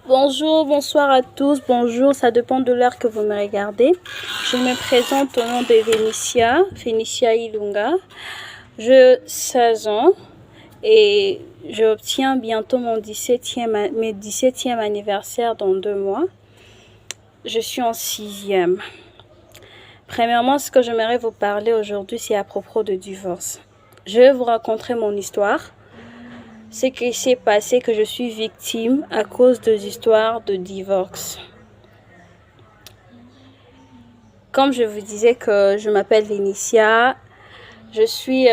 Bonjour, bonsoir à tous, bonjour, ça dépend de l'heure que vous me regardez. Je me présente au nom de Vénitia Ilunga. J'ai 16 ans et j'obtiens bientôt mes 17e anniversaire dans 2 mois. Je suis en 6e. Premièrement, ce que j'aimerais vous parler aujourd'hui, c'est à propos de divorce. Je vais vous raconter mon histoire. Ce qui s'est passé, que je suis victime à cause des histoires de divorce. Comme je vous disais que je m'appelle Vénitia, je suis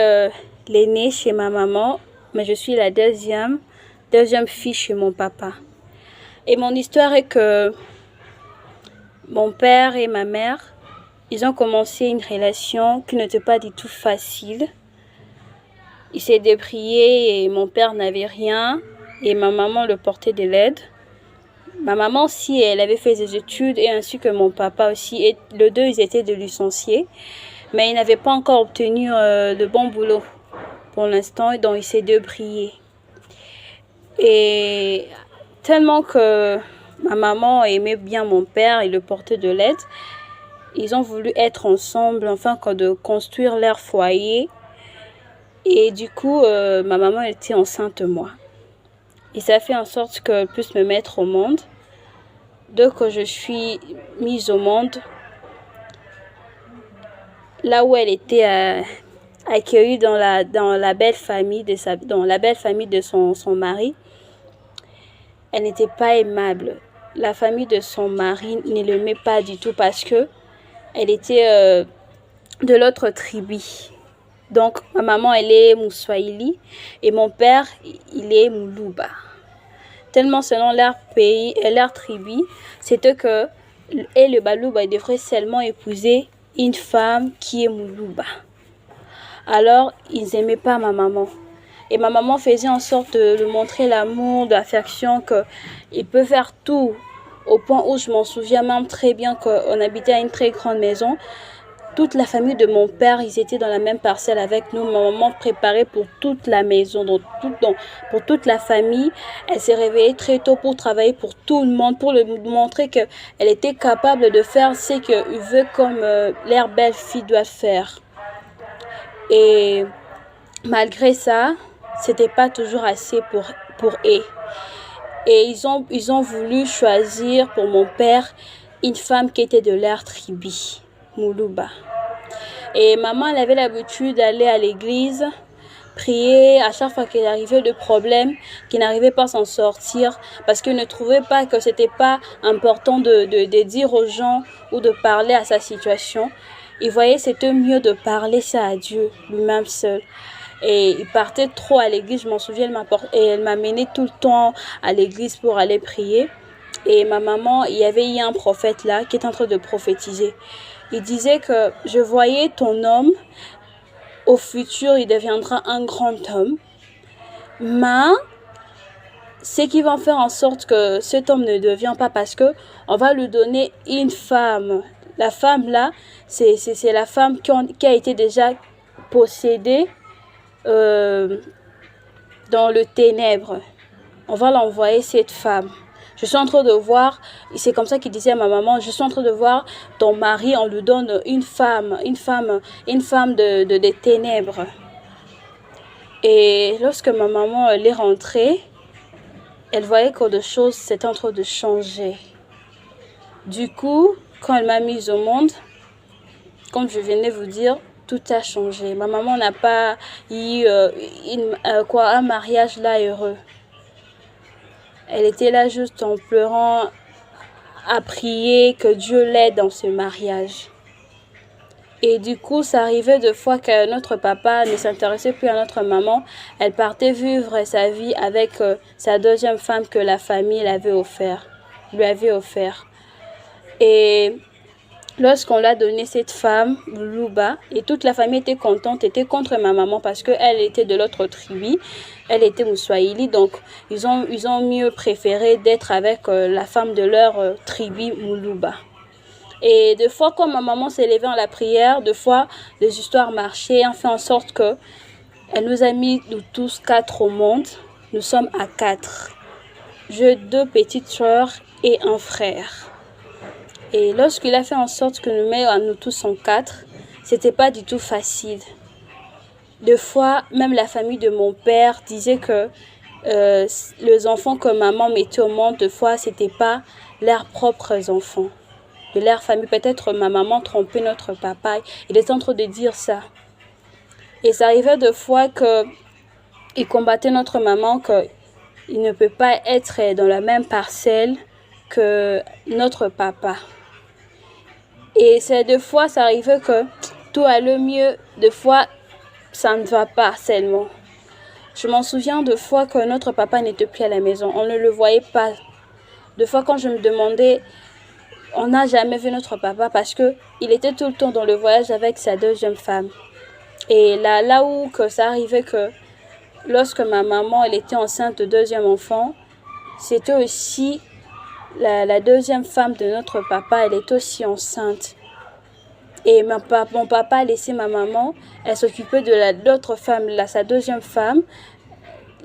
l'aînée chez ma maman, mais je suis la deuxième fille chez mon papa. Et mon histoire est que mon père et ma mère, ils ont commencé une relation qui n'était pas du tout facile. Il s'est débrouillé et mon père n'avait rien et ma maman le portait de l'aide. Ma maman aussi, elle avait fait des études et ainsi que mon papa aussi. Et les deux, ils étaient de licenciés, mais ils n'avaient pas encore obtenu de bon boulot pour l'instant, et donc il s'est débrouillé. Et tellement que ma maman aimait bien mon père et le portait de l'aide, ils ont voulu être ensemble, enfin de construire leur foyer. Et du coup, ma maman était enceinte de moi. Et ça fait en sorte qu'elle puisse me mettre au monde. Dès que je suis mise au monde, là où elle était accueillie dans la belle famille de son mari, elle n'était pas aimable. La famille de son mari ne l'aimait pas du tout parce que elle était de l'autre tribu. Donc, ma maman, elle est Mouswahili et mon père, il est Muluba. Tellement selon leur pays et leur tribu, c'était que le Baluba devrait seulement épouser une femme qui est Muluba. Alors, ils n'aimaient pas ma maman. Et ma maman faisait en sorte de lui montrer l'amour, de l'affection, qu'il peut faire tout. Au point où je m'en souviens même très bien qu'on habitait à une très grande maison. Toute la famille de mon père, ils étaient dans la même parcelle avec nous. Ma maman préparait pour toute la maison, pour toute la famille. Elle s'est réveillée très tôt pour travailler pour tout le monde, pour lui montrer qu'elle était capable de faire ce qu'il veut comme leur belle-fille doit faire. Et malgré ça, c'était pas toujours assez pour eux. Et ils ont voulu choisir pour mon père une femme qui était de leur tribu. Muluba. Et maman, elle avait l'habitude d'aller à l'église, prier à chaque fois qu'il arrivait de problèmes, qu'il n'arrivait pas à s'en sortir, parce qu'il ne trouvait pas que c'était pas important de dire aux gens ou de parler à sa situation. Il voyait c'était mieux de parler ça à Dieu, lui-même seul. Et il partait trop à l'église, je m'en souviens, elle m'amenait tout le temps à l'église pour aller prier. Et ma maman, il y avait un prophète là qui est en train de prophétiser. Il disait que je voyais ton homme, au futur, il deviendra un grand homme. Mais ce qui va faire en sorte que cet homme ne devient pas, parce que on va lui donner une femme. La femme là, c'est la femme qui a été déjà possédée dans le ténèbre. On va l'envoyer cette femme. Je suis en train de voir, c'est comme ça qu'il disait à ma maman, je suis en train de voir ton mari, on lui donne une femme de ténèbres. Et lorsque ma maman elle est rentrée, elle voyait que des choses s'étaient en train de changer. Du coup, quand elle m'a mise au monde, comme je venais vous dire, tout a changé. Ma maman n'a pas eu un mariage là heureux. Elle était là juste en pleurant, à prier que Dieu l'aide dans ce mariage. Et du coup, ça arrivait de fois que notre papa ne s'intéressait plus à notre maman. Elle partait vivre sa vie avec sa deuxième femme que la famille lui avait offert. Et lorsqu'on l'a donné cette femme, Luba, et toute la famille était contente, était contre ma maman parce qu'elle était de l'autre tribu. Elle était Mouswahili, donc ils ont mieux préféré d'être avec la femme de leur tribu Muluba. Et des fois, quand ma maman s'est levée en la prière, des fois, les histoires marchaient, ont fait en sorte que elle nous a mis nous tous 4 au monde. Nous sommes à 4. j'ai deux petites sœurs et un frère. Et lorsqu'il a fait en sorte que nous tous sommes quatre, c'était pas du tout facile. Des fois, même la famille de mon père disait que les enfants que maman mettait au monde, des fois, c'était pas leurs propres enfants. De leur famille, peut-être ma maman trompait notre papa. Il était en train de dire ça. Et ça arrivait des fois qu'il combattait notre maman qu'il ne peut pas être dans la même parcelle que notre papa. Et c'est des fois, ça arrivait que tout allait mieux. Des fois, ça ne va pas seulement. Je m'en souviens de fois que notre papa n'était plus à la maison. On ne le voyait pas. De fois quand je me demandais, on n'a jamais vu notre papa parce que il était tout le temps dans le voyage avec sa deuxième femme. Et là où que ça arrivait que lorsque ma maman elle était enceinte de deuxième enfant, c'était aussi la deuxième femme de notre papa, elle était aussi enceinte. Et mon papa a laissé ma maman, elle s'occupait de l'autre femme, sa deuxième femme,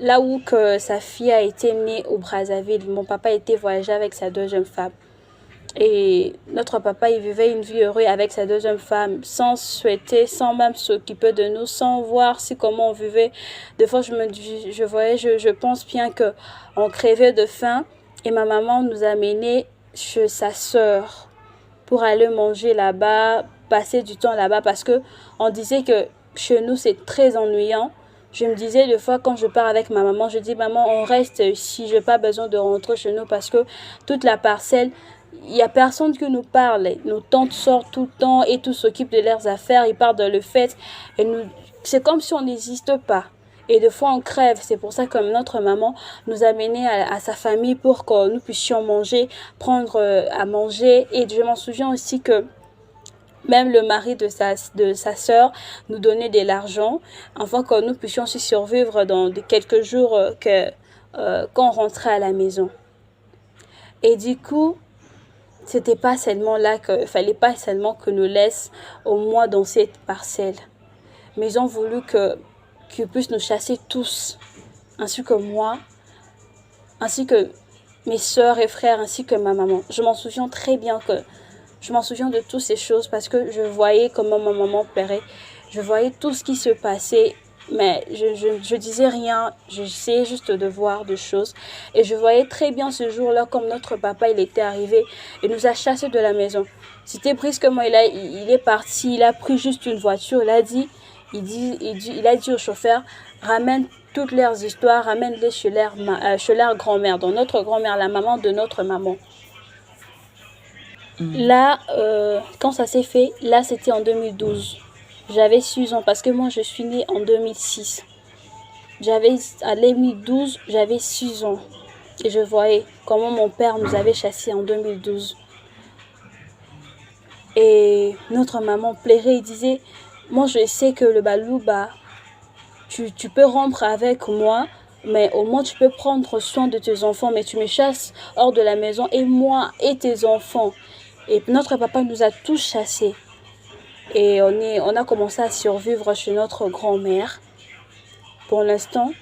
là où que sa fille a été née au Brazzaville. Mon papa était voyagé avec sa deuxième femme. Et notre papa, il vivait une vie heureuse avec sa deuxième femme, sans souhaiter, sans même s'occuper de nous, sans voir comment on vivait. Des fois, je pense bien qu'on crevait de faim et ma maman nous amenait chez sa sœur pour aller manger là-bas, passer du temps là-bas parce que on disait que chez nous, c'est très ennuyant. Je me disais des fois quand je pars avec ma maman, je dis maman, on reste ici, je n'ai pas besoin de rentrer chez nous parce que toute la parcelle, il n'y a personne qui nous parle. Nos tantes sortent tout le temps et tous s'occupent de leurs affaires, ils partent dans le fait. Et c'est comme si on n'existe pas. Et des fois, on crève. C'est pour ça que notre maman nous a menés à sa famille pour que nous puissions manger, prendre à manger. Et je m'en souviens aussi que même le mari de sa sœur nous donnait de l'argent afin que nous puissions aussi survivre dans quelques jours quand on rentrait à la maison. Et du coup, c'était pas seulement là qu'il fallait pas seulement que nous laissent au moins dans cette parcelle. Mais ils ont voulu qu'ils puissent nous chasser tous, ainsi que moi, ainsi que mes sœurs et frères, ainsi que ma maman. Je m'en souviens très bien je m'en souviens de toutes ces choses parce que je voyais comment ma maman pleurait. Je voyais tout ce qui se passait, mais je disais rien. J'essayais juste de voir des choses. Et je voyais très bien ce jour-là comme notre papa, il était arrivé et nous a chassés de la maison. C'était brusquement, il est parti, il a pris juste une voiture, il a dit au chauffeur, ramène toutes leurs histoires, ramène-les chez leur grand-mère, donc notre grand-mère, la maman de notre maman. Là, quand ça s'est fait, là c'était en 2012. J'avais 6 ans parce que moi je suis née en 2006. À 2012, j'avais 6 ans. Et je voyais comment mon père nous avait chassés en 2012. Et notre maman pleurait et disait, moi je sais que le balouba, tu peux rompre avec moi, mais au moins tu peux prendre soin de tes enfants, mais tu me chasses hors de la maison et moi et tes enfants. Et notre papa nous a tous chassés. Et on a commencé à survivre chez notre grand-mère pour l'instant.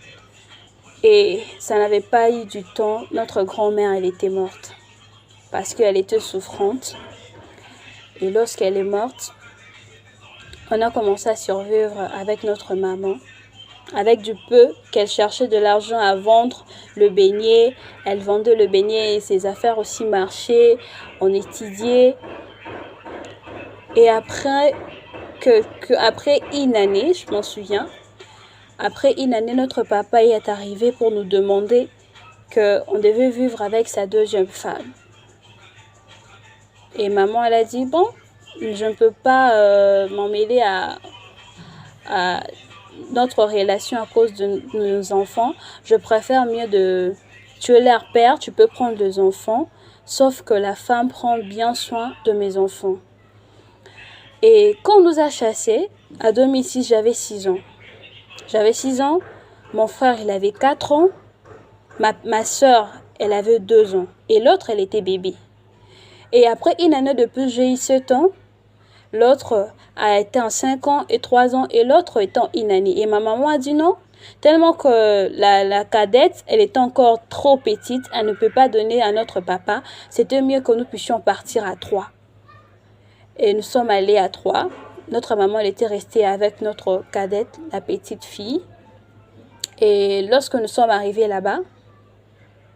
Et ça n'avait pas eu du temps. Notre grand-mère, elle était morte parce qu'elle était souffrante. Et lorsqu'elle est morte, on a commencé à survivre avec notre maman. Avec du peu qu'elle cherchait de l'argent à vendre le beignet. Elle vendait le beignet et ses affaires aussi marchaient. On étudiait. Et après une année, je m'en souviens, après une année, notre papa est arrivé pour nous demander qu'on devait vivre avec sa deuxième femme. Et maman, elle a dit, bon, je ne peux pas m'en mêler à notre relation à cause de nos enfants. Je préfère mieux tu es leur père, tu peux prendre des enfants, sauf que la femme prend bien soin de mes enfants. Et quand on nous a chassés, en 2006, j'avais 6 ans. J'avais 6 ans, mon frère, il avait 4 ans, ma soeur, elle avait 2 ans, et l'autre, elle était bébé. Et après une année de plus, j'ai eu 7 ans, l'autre a été en 5 ans et 3 ans, et l'autre était en une année. Et ma maman a dit non, Tellement que la cadette, elle est encore trop petite, elle ne peut pas donner à notre papa. C'était mieux que nous puissions partir à 3. Et nous sommes allés à 3. Notre maman, elle était restée avec notre cadette, la petite fille. Et lorsque nous sommes arrivés là-bas,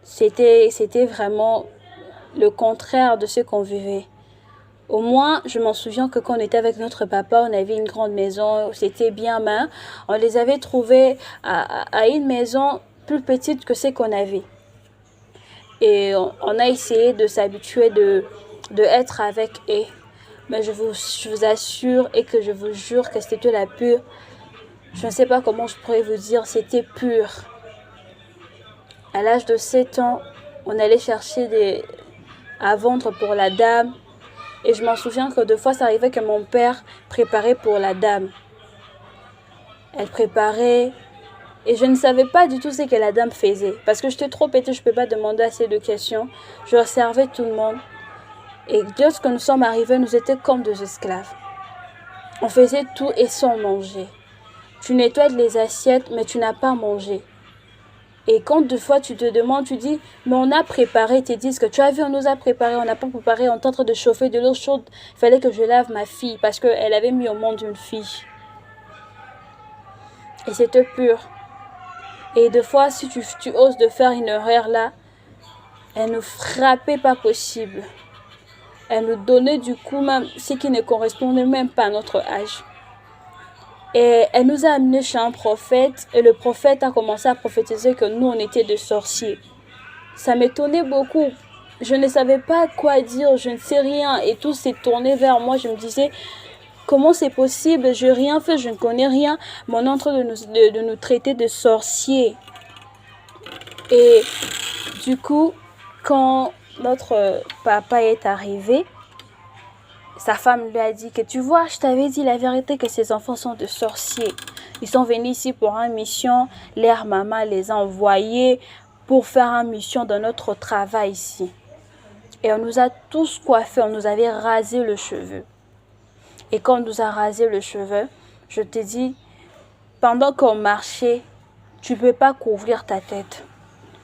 c'était vraiment le contraire de ce qu'on vivait. Au moins, je m'en souviens que quand on était avec notre papa, on avait une grande maison, c'était bien, mais on les avait trouvés à une maison plus petite que ce qu'on avait. Et on a essayé de s'habituer de être avec eux. Mais je vous assure et que je vous jure que c'était la pure. Je ne sais pas comment je pourrais vous dire, c'était pur. À l'âge de 7 ans, on allait chercher à vendre pour la dame. Et je m'en souviens que deux fois, ça arrivait que mon père préparait pour la dame. Elle préparait. Et je ne savais pas du tout ce que la dame faisait. Parce que j'étais trop petite, je ne peux pas demander assez de questions. Je observais tout le monde. Et lorsque nous sommes arrivés, nous étions comme des esclaves. On faisait tout et sans manger. Tu nettoies les assiettes, mais tu n'as pas mangé. Et quand deux fois tu te demandes, tu dis, mais on a préparé, ils te disent que tu as vu, on nous a préparé, on n'a pas préparé, on est en train de chauffer de l'eau chaude. Il fallait que je lave ma fille parce qu'elle avait mis au monde une fille. Et c'était pur. Et deux fois, si tu oses de faire une erreur là, elle nous frappait pas possible. Elle nous donnait du coup même ce qui ne correspondait même pas à notre âge. Et elle nous a amenés chez un prophète et le prophète a commencé à prophétiser que nous, on était des sorciers. Ça m'étonnait beaucoup. Je ne savais pas quoi dire, je ne sais rien. Et tout s'est tourné vers moi. Je me disais, comment c'est possible? Je n'ai rien fait, je ne connais rien. Mais on est en train de nous traiter de sorciers. Et du coup, quand notre papa est arrivé, sa femme lui a dit que tu vois, je t'avais dit la vérité que ces enfants sont de sorciers. Ils sont venus ici pour une mission. Leur maman les a envoyés pour faire une mission dans notre travail ici. Et on nous a tous coiffés, on nous avait rasé le cheveu. Et quand on nous a rasé le cheveu, je te dis, pendant qu'on marchait, tu ne peux pas couvrir ta tête.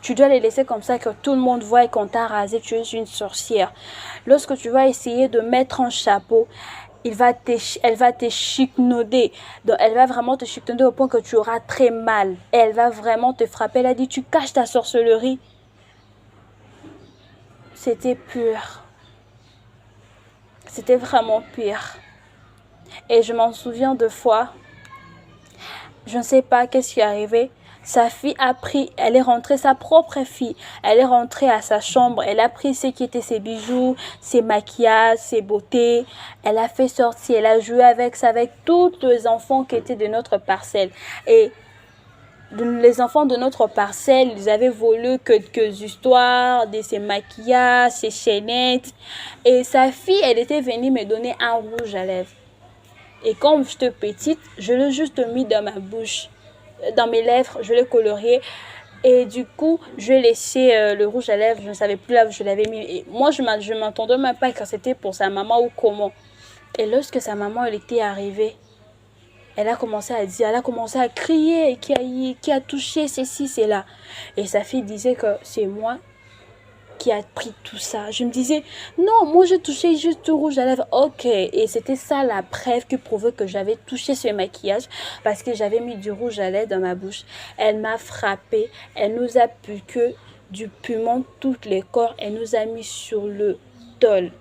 Tu dois les laisser comme ça que tout le monde voit qu'on t'a rasé, tu es une sorcière. Lorsque tu vas essayer de mettre un chapeau, elle va te chiquenauder. Donc, elle va vraiment te chiquenauder au point que tu auras très mal. Elle va vraiment te frapper. Elle a dit, tu caches ta sorcellerie. C'était pur. C'était vraiment pur. Et je m'en souviens deux fois. Je ne sais pas qu'est-ce qui est arrivé. Sa fille a pris, elle est rentrée, sa propre fille, elle est rentrée à sa chambre, elle a pris ce qui était ses bijoux, ses maquillages, ses beautés, elle a fait sortir, elle a joué avec ça, avec tous les enfants qui étaient de notre parcelle. Et les enfants de notre parcelle, ils avaient volé quelques histoires de ses maquillages, ses chaînettes. Et sa fille, elle était venue me donner un rouge à lèvres. Et comme j'étais petite, je l'ai juste mis dans ma bouche. Dans mes lèvres, je l'ai colorié et du coup je laissais le rouge à lèvres, je ne savais plus là où je l'avais mis et moi je m'entendais même pas quand c'était pour sa maman ou comment. Et lorsque sa maman elle était arrivée, elle a commencé à dire, elle a commencé à crier qui a touché ceci, cela. Et sa fille disait que c'est moi qui a pris tout ça. Je me disais, non, moi j'ai touché juste le rouge à lèvres. Ok, et c'était ça la preuve qui prouvait que j'avais touché ce maquillage parce que j'avais mis du rouge à lèvres dans ma bouche. Elle m'a frappé, elle nous a piqué du piment tous les corps, elle nous a mis sur le tol.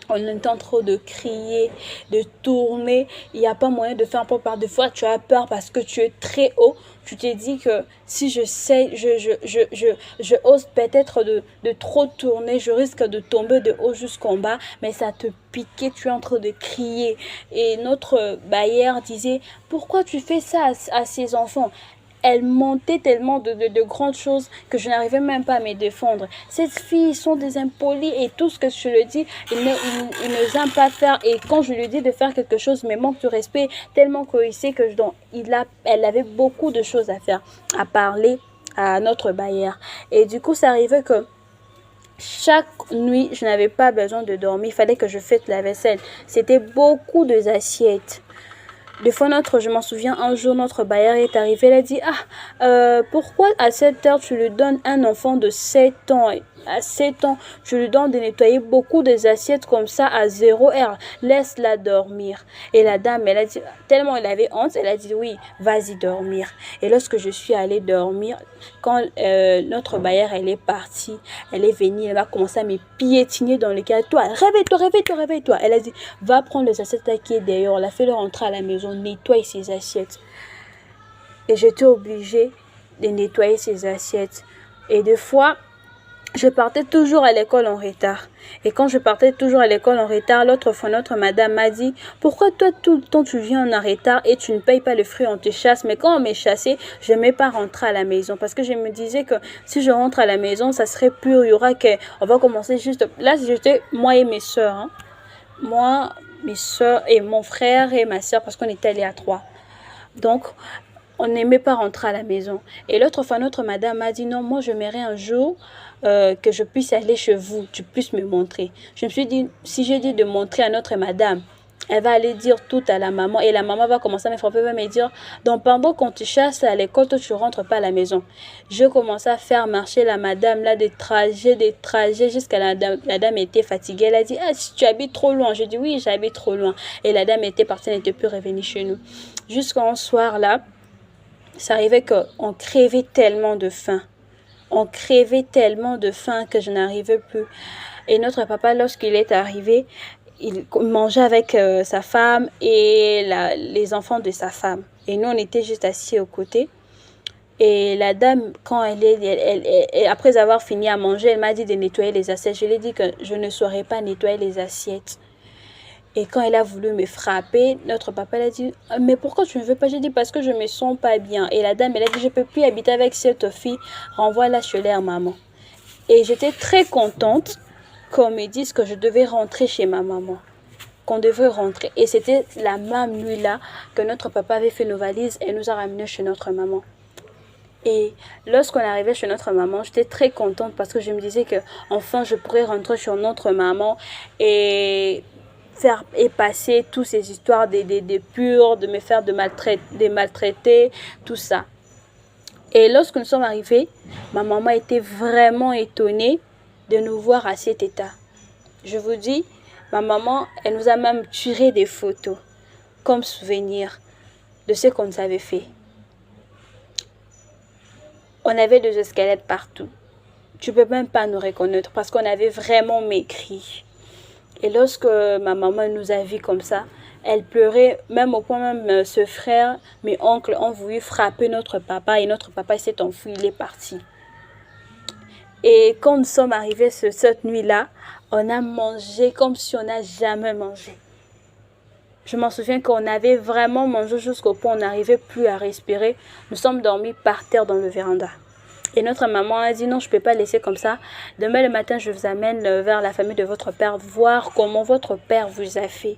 On entend trop de crier, de tourner. Il n'y a pas moyen de faire un peu par deux fois. Tu as peur parce que tu es très haut. Tu te dis que si je sais, je ose peut-être de trop tourner. Je risque de tomber de haut jusqu'en bas. Mais ça te piquait. Tu es en train de crier. Et notre bailleur disait, pourquoi tu fais ça à ces enfants? Elle montait tellement de grandes choses que je n'arrivais même pas à me défendre. Ces filles sont des impolies et tout ce que je le dis, ils ne aiment pas faire. Et quand je lui dis de faire quelque chose, il me manque de respect tellement qu'il sait que elle avait beaucoup de choses à faire, à parler à notre bailleur. Et du coup, ça arrivait que chaque nuit, je n'avais pas besoin de dormir. Il fallait que je fasse la vaisselle. C'était beaucoup d'assiettes. Des fois, je m'en souviens, un jour, notre bailleur est arrivé, elle a dit, pourquoi à cette heure tu lui donnes un enfant de 7 ans, à 7 ans, tu lui donnes de nettoyer beaucoup des assiettes comme ça à 0 heure, laisse-la dormir. Et la dame, elle a dit, tellement elle avait honte, elle a dit, oui, vas-y dormir. Et lorsque je suis allée dormir, quand notre bailleur, elle est partie, elle est venue, elle va commencer à me piétiner dans le cadre. Toi, réveille-toi, réveille-toi, réveille-toi. Elle a dit, va prendre les assiettes là qui est dehors, la fais-le rentrer à la maison, nettoie ses assiettes. Et j'étais obligée de nettoyer ses assiettes. Et des fois, je partais toujours à l'école en retard. Et quand je partais toujours à l'école en retard, l'autre fois, notre madame m'a dit, pourquoi toi, tout le temps, tu viens en retard et tu ne payes pas le fruit, on te chasse. Mais quand on m'est chassé, je n'aimais pas rentrer à la maison. Parce que je me disais que si je rentre à la maison, ça serait pur. Il y aura on va commencer juste... Là, j'étais moi et mes soeurs. Hein. Moi, mes soeurs et mon frère et ma soeur, parce qu'on était allés à 3. Donc, on n'aimait pas rentrer à la maison. Et l'autre fois, notre madame m'a dit, non, moi, j'aimerais un jour que je puisse aller chez vous, tu puisses me montrer. Je me suis dit, si j'ai dit de montrer à notre madame, elle va aller dire tout à la maman et la maman va commencer à me frapper, va me dire, donc pendant qu'on te chasse à l'école, toi, tu ne rentres pas à la maison. Je commençais à faire marcher la madame, là, des trajets, jusqu'à la dame était fatiguée. Elle a dit, si tu habites trop loin. Je dis, oui, j'habite trop loin. Et la dame était partie, elle n'était plus revenue chez nous. Jusqu'à soir, là, ça arrivait qu'on crevait tellement de faim. On crevait tellement de faim que je n'arrivais plus. Et notre papa, lorsqu'il est arrivé, il mangeait avec sa femme et les enfants de sa femme. Et nous, on était juste assis aux côtés. Et la dame, quand après avoir fini à manger, elle m'a dit de nettoyer les assiettes. Je lui ai dit que je ne saurais pas nettoyer les assiettes. Et quand elle a voulu me frapper, notre papa a dit, mais pourquoi tu ne veux pas? J'ai dit, parce que je ne me sens pas bien. Et la dame, elle a dit, je ne peux plus habiter avec cette fille, renvoie-la chez leur maman. Et j'étais très contente qu'on me dise que je devais rentrer chez ma maman, qu'on devait rentrer. Et c'était la même nuit-là que notre papa avait fait nos valises et nous a ramenés chez notre maman. Et lorsqu'on arrivait chez notre maman, j'étais très contente parce que je me disais que enfin je pourrais rentrer chez notre maman et faire passer toutes ces histoires de purs, de me faire de maltraiter, tout ça. Et lorsque nous sommes arrivés, ma maman était vraiment étonnée de nous voir à cet état. Je vous dis, ma maman, elle nous a même tiré des photos comme souvenir de ce qu'on nous avait fait. On avait des squelettes partout. Tu ne peux même pas nous reconnaître parce qu'on avait vraiment maigri. Et lorsque ma maman nous a vus comme ça, elle pleurait, même au point même ce frère, mes oncles ont voulu frapper notre papa et notre papa s'est enfui, il est parti. Et quand nous sommes arrivés cette nuit-là, on a mangé comme si on n'a jamais mangé. Je m'en souviens qu'on avait vraiment mangé jusqu'au point où on n'arrivait plus à respirer. Nous sommes dormis par terre dans le véranda. Et notre maman a dit non, je ne peux pas laisser comme ça. Demain le matin, je vous amène vers la famille de votre père, voir comment votre père vous a fait.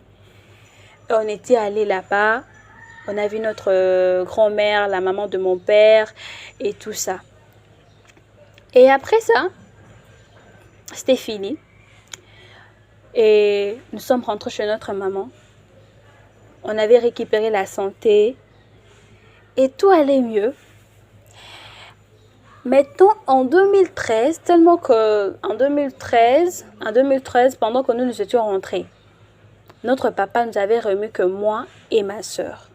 Et on était allés là-bas. On a vu notre grand-mère, la maman de mon père et tout ça. Et après ça, c'était fini. Et nous sommes rentrés chez notre maman. On avait récupéré la santé. Et tout allait mieux. Mettons en 2013, tellement que en 2013, pendant que nous étions rentrés, notre papa nous avait remis que moi et ma soeur.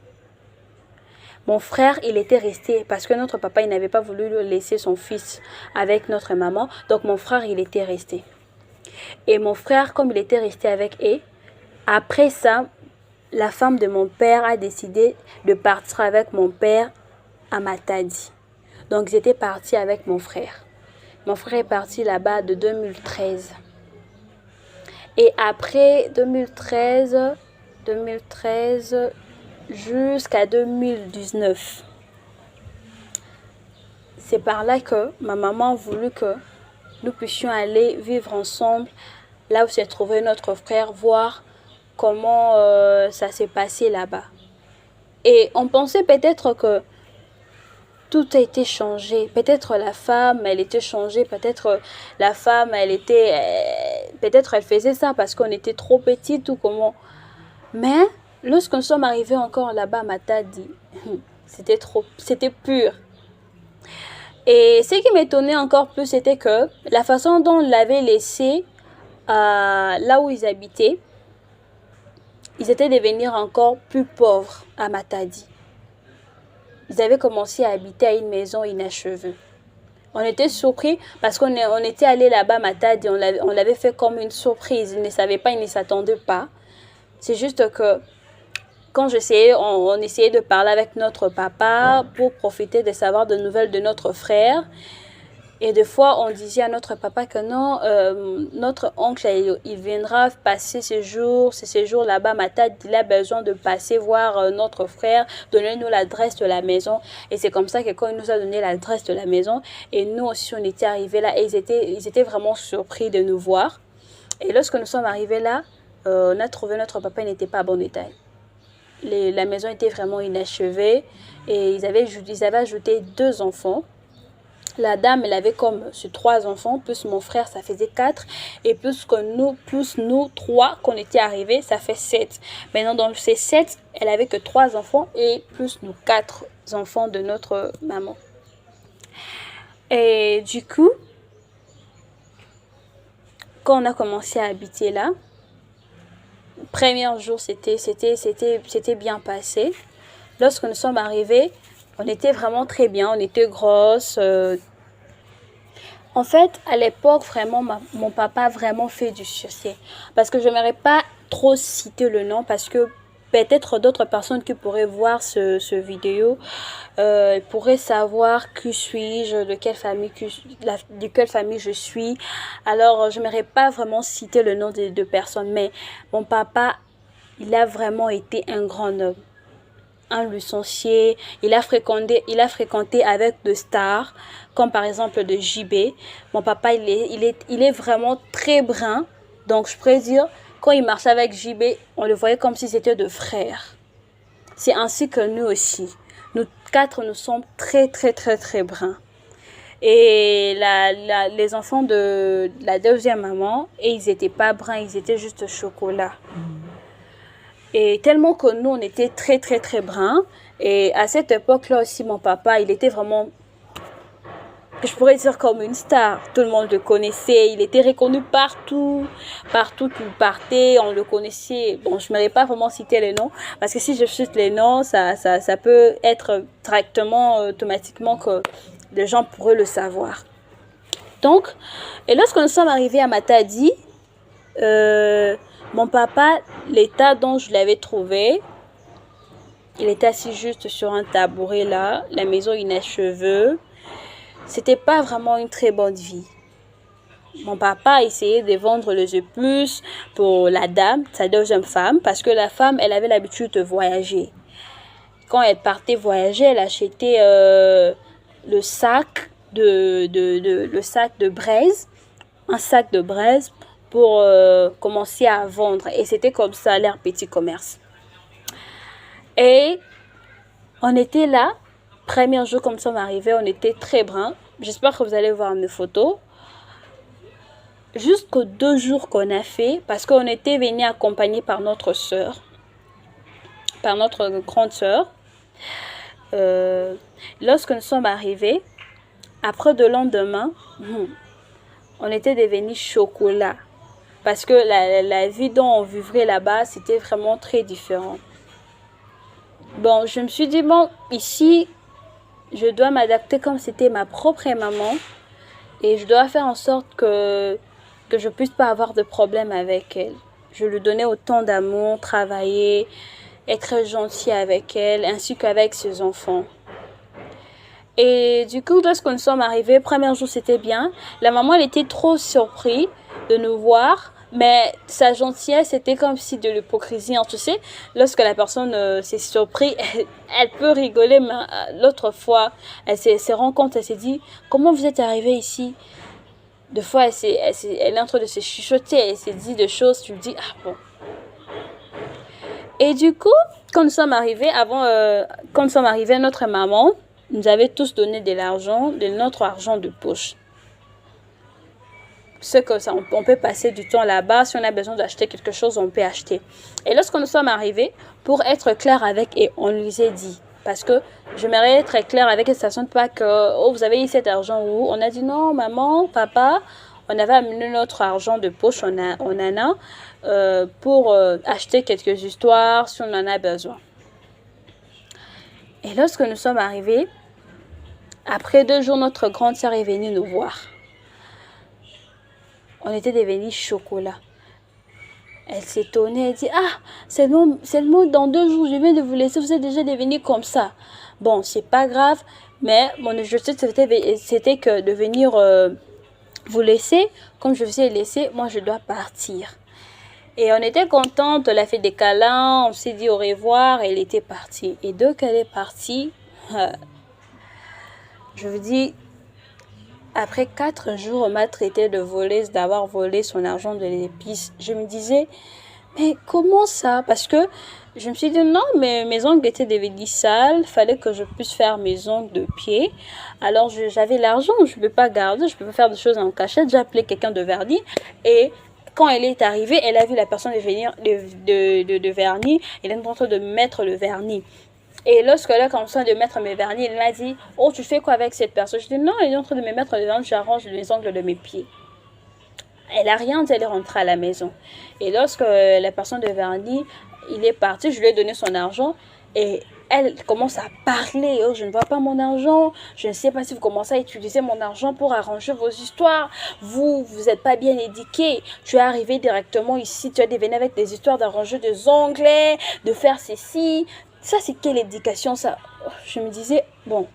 Mon frère, il était resté parce que notre papa, il n'avait pas voulu laisser son fils avec notre maman. Donc mon frère, il était resté. Et mon frère, comme il était resté avec eux, après ça, la femme de mon père a décidé de partir avec mon père à Matadi. Donc, ils étaient partis avec mon frère. Mon frère est parti là-bas de 2013. Et après 2013 jusqu'à 2019. C'est par là que ma maman a voulu que nous puissions aller vivre ensemble, là où s'est trouvé notre frère, voir comment ça s'est passé là-bas. Et on pensait peut-être que tout a été changé. Peut-être la femme, elle était changée. Peut-être la femme, peut-être elle faisait ça parce qu'on était trop petite ou comment. Mais Lorsque nous sommes arrivés encore là-bas à Matadi, c'était pur. Et ce qui m'étonnait encore plus, c'était que la façon dont on l'avait laissé là où ils habitaient, ils étaient devenus encore plus pauvres à Matadi. Ils avaient commencé à habiter à une maison inachevée. On était surpris parce qu'on était allé là-bas à Matadi, on l'avait fait comme une surprise. Ils ne savaient pas, ils ne s'attendaient pas. C'est juste que quand j'essayais, on essayait de parler avec notre papa pour profiter de savoir de nouvelles de notre frère. Et des fois, on disait à notre papa que non, notre oncle, il viendra passer ces jours là-bas à Matadi. Il a besoin de passer voir notre frère, donner-nous l'adresse de la maison. Et c'est comme ça que quand il nous a donné l'adresse de la maison, et nous aussi, on était arrivés là, et ils étaient vraiment surpris de nous voir. Et lorsque nous sommes arrivés là, on a trouvé notre papa, il n'était pas à bon état. La maison était vraiment inachevée et ils avaient ajouté 2 enfants. La dame, elle avait comme sur 3 enfants, plus mon frère, ça faisait 4. Et plus nous 3 qu'on était arrivés, ça fait 7. Maintenant, dans ces 7, elle avait que 3 enfants et plus nous 4 enfants de notre maman. Et du coup, quand on a commencé à habiter là, premier jour, c'était bien passé. Lorsque nous sommes arrivés, on était vraiment très bien, on était grosses. En fait, à l'époque, vraiment, mon papa a vraiment fait du succès. Parce que je n'aimerais pas trop citer le nom parce que peut-être d'autres personnes qui pourraient voir ce vidéo pourraient savoir qui suis-je, de quelle famille je suis. Alors, je n'aimerais pas vraiment citer le nom des 2 personnes, mais mon papa, il a vraiment été un grand homme. Un licencié, il a fréquenté avec de stars, comme par exemple de JB. Mon papa, il est vraiment très brun. Donc, je pourrais dire, quand il marchait avec JB, on le voyait comme si c'était 2 frères. C'est ainsi que nous aussi. Nous 4, nous sommes très, très, très, très bruns. Et les enfants de la 2e maman, et ils n'étaient pas bruns, ils étaient juste chocolat. Et tellement que nous, on était très, très, très bruns. Et à cette époque-là aussi, mon papa, il était vraiment, je pourrais dire, comme une star. Tout le monde le connaissait. Il était reconnu partout. Partout où il partait, on le connaissait. Bon, je n'aimerais pas vraiment citer les noms. Parce que si je cite les noms, ça peut être directement, automatiquement que les gens pourraient le savoir. Donc, et lorsque nous sommes arrivés à Matadi, mon papa, l'état dont je l'avais trouvé, il était assis juste sur un tabouret là, la maison inachevée. C'était pas vraiment une très bonne vie. Mon papa essayait de vendre le plus pour la dame, sa 2e femme, parce que la femme, elle avait l'habitude de voyager. Quand elle partait voyager, elle achetait le sac de braise, un sac de braise pour commencer à vendre. Et c'était comme ça, leur petit commerce. Et on était là, premier jour comme ça, on arrivait, on était très bruns. J'espère que vous allez voir mes photos. Jusqu'aux 2 jours qu'on a fait, parce qu'on était venus accompagnés par notre sœur, par notre grande sœur. Lorsque nous sommes arrivés, après le lendemain, on était devenus chocolat. Parce que la vie dont on vivrait là-bas, c'était vraiment très différent. Bon, je me suis dit, bon, ici, je dois m'adapter comme c'était ma propre maman. Et je dois faire en sorte que je puisse pas avoir de problème avec elle. Je lui donnais autant d'amour, travailler, être gentil avec elle, ainsi qu'avec ses enfants. Et du coup, lorsque nous sommes arrivés, premier jour, c'était bien. La maman, elle était trop surprise de nous voir. Mais sa gentillesse, c'était comme si de l'hypocrisie. Tu sais, lorsque la personne s'est surprise, elle peut rigoler, mais l'autre fois, elle s'est rendue compte, elle s'est dit, comment vous êtes arrivé ici? Deux fois, elle est en train de se chuchoter, elle s'est dit des choses, tu lui dis, ah bon. Et du coup, quand nous sommes arrivés, notre maman nous avait tous donné de l'argent, de notre argent de poche. ce que ça, on peut passer du temps là-bas. Si on a besoin d'acheter quelque chose, on peut acheter. Et lorsque nous sommes arrivés, pour être clair avec, et on lui a dit, parce que j'aimerais être clair avec elle, ça ne sonne pas que, oh, vous avez eu cet argent où? On a dit non, maman, papa, on avait amené notre argent de poche, on en a, pour acheter quelques histoires si on en a besoin. Et lorsque nous sommes arrivés, après 2 jours, notre grande sœur est venue nous voir. On était devenus chocolat. Elle s'étonnait, elle dit, ah, seulement dans 2 jours, je viens de vous laisser, vous êtes déjà devenus comme ça. Bon, c'est pas grave, mais mon objectif, c'était que de venir vous laisser. Comme je vous ai laissé, moi, je dois partir. Et on était contente, on a fait des câlins, on s'est dit au revoir, et elle était partie. Et dès qu'elle est partie, je vous dis, après 4 jours, on m'a traité de voleuse, d'avoir volé son argent de l'épice. Je me disais, mais comment ça? Parce que je me suis dit, non, mais mes ongles étaient devenus sales, il fallait que je puisse faire mes ongles de pied. Alors j'avais l'argent, je ne peux pas garder, je ne peux pas faire des choses en cachette. J'ai appelé quelqu'un de vernis et quand elle est arrivée, elle a vu la personne de vernis. Elle est en train de mettre le vernis. Et lorsque elle a commencé de mettre mes vernis, elle m'a dit, oh, tu fais quoi avec cette personne? Je dis, non, elle est en train de me mettre le vernis, j'arrange les ongles de mes pieds. Elle n'a rien dit, elle est rentrée à la maison. Et lorsque la personne de vernis, il est parti, je lui ai donné son argent et elle commence à parler. Oh, je ne vois pas mon argent. Je ne sais pas si vous commencez à utiliser mon argent pour arranger vos histoires. Vous n'êtes pas bien éduqué. Tu es arrivé directement ici. Tu es devenu avec des histoires d'arranger des ongles, de faire ceci. Ça, c'est quelle éducation, ça? Je me disais, bon,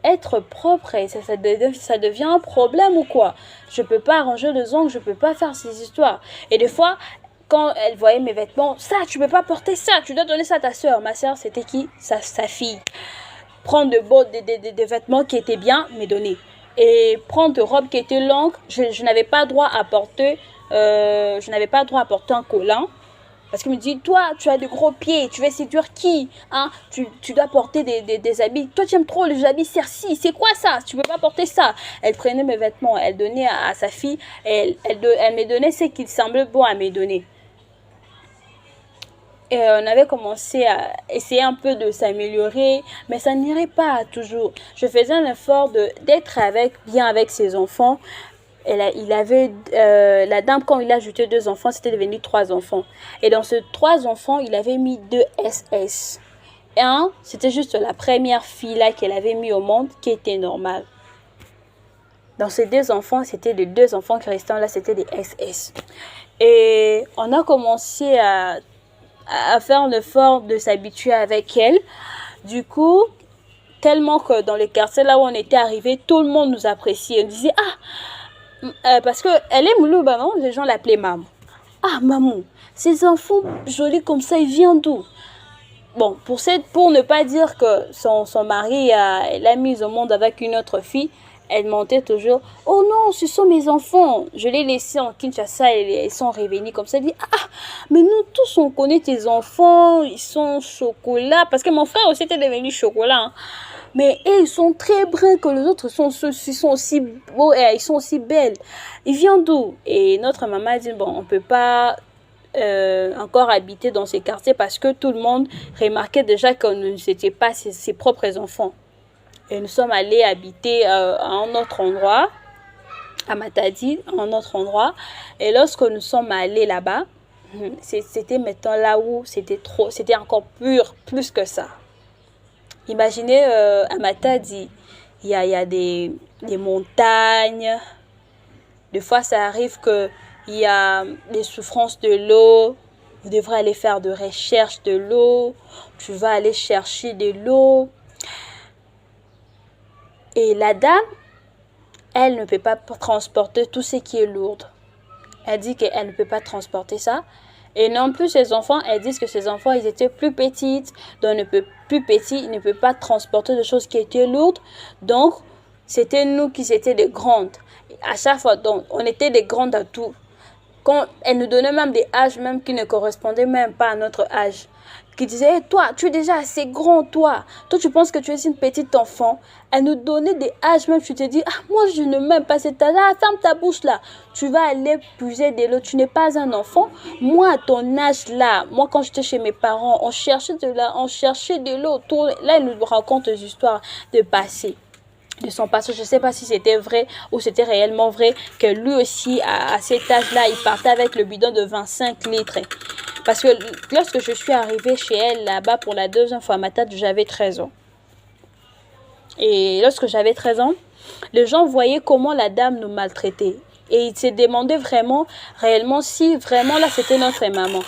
être propre, ça devient un problème ou quoi? Je ne peux pas arranger les ongles, je ne peux pas faire ces histoires. Et des fois, quand elle voyait mes vêtements, ça, tu ne peux pas porter ça, tu dois donner ça à ta soeur. Ma soeur, c'était qui? Sa fille. Prendre des vêtements qui étaient bien, me donner. Et prendre des robes qui étaient longues, je n'avais pas droit à porter, un collant. Parce qu'il me dit, toi, tu as de gros pieds, tu veux séduire qui, hein? Tu dois porter des habits. Toi, tu aimes trop les habits Cersei. C'est quoi ça? Tu ne peux pas porter ça. Elle prenait mes vêtements, elle donnait à sa fille, elle me donnait ce qu'il semblait bon à me donner. Et on avait commencé à essayer un peu de s'améliorer, mais ça n'irait pas toujours. Je faisais un effort d'être bien avec ses enfants. La dame, quand il a ajouté 2 enfants, c'était devenu 3 enfants. Et dans ces 3 enfants, il avait mis 2 SS. Et c'était juste la première fille là qu'elle avait mis au monde qui était normale. Dans ces 2 enfants, c'était les 2 enfants qui restaient là, c'était des SS. Et on a commencé à faire l'effort de s'habituer avec elle. Du coup, tellement que dans le quartier là où on était arrivé, tout le monde nous appréciait. On disait, parce qu'elle est Moulouba, non? Les gens l'appelaient maman. Ah, maman, ces enfants jolis comme ça, ils viennent d'où? Bon, pour ne pas dire que son mari l'a mise au monde avec une autre fille, elle mentait toujours. Oh non, ce sont mes enfants. Je l'ai laissé en Kinshasa et ils sont revenus comme ça. Elle dit, mais nous tous, on connaît tes enfants, ils sont chocolat. Parce que mon frère aussi était devenu chocolat. Hein. Mais ils sont très bruns que les autres, ils sont aussi beaux et ils sont aussi belles. Ils viennent d'où? Et notre maman a dit, bon, on ne peut pas encore habiter dans ces quartiers parce que tout le monde remarquait déjà que nous n'étions pas ses propres enfants. Et nous sommes allés habiter à un autre endroit, à Matadi, à un autre endroit. Et lorsque nous sommes allés là-bas, c'était maintenant là où c'était encore plus que ça. Imaginez à Matadi, il y a des montagnes. Des fois, ça arrive qu'il y a des souffrances de l'eau. Vous devrez aller faire de recherche de l'eau. Tu vas aller chercher de l'eau. Et la dame, elle ne peut pas transporter tout ce qui est lourd. Elle dit qu'elle ne peut pas transporter ça. Et non plus ses enfants, elles disent que ses enfants, ils étaient plus petits. Donc, plus petits, ils ne peuvent pas transporter des choses qui étaient lourdes. Donc, c'était nous qui étions des grandes. À chaque fois, donc, on était des grandes à tout. Quand elle nous donnait même des âges même qui ne correspondaient même pas à notre âge. qui disait hey, toi, tu es déjà assez grand, toi. Toi, tu penses que tu es une petite enfant. Elle nous donnait des âges, même tu te dis, ah, moi, je ne m'aime pas cet âge. Ah, ferme ta bouche là. Tu vas aller puiser de l'eau. Tu n'es pas un enfant. Moi, à ton âge là, moi, quand j'étais chez mes parents, on cherchait de l'eau. Là, elle nous raconte des histoires de passé. De son passé, je ne sais pas si c'était vrai ou c'était réellement vrai que lui aussi, à cet âge-là, il partait avec le bidon de 25 litres. Parce que lorsque je suis arrivée chez elle là-bas pour la deuxième fois à Matadi, j'avais 13 ans. Et lorsque j'avais 13 ans, les gens voyaient comment la dame nous maltraitait. Et ils se demandaient vraiment, réellement, si vraiment là c'était notre maman.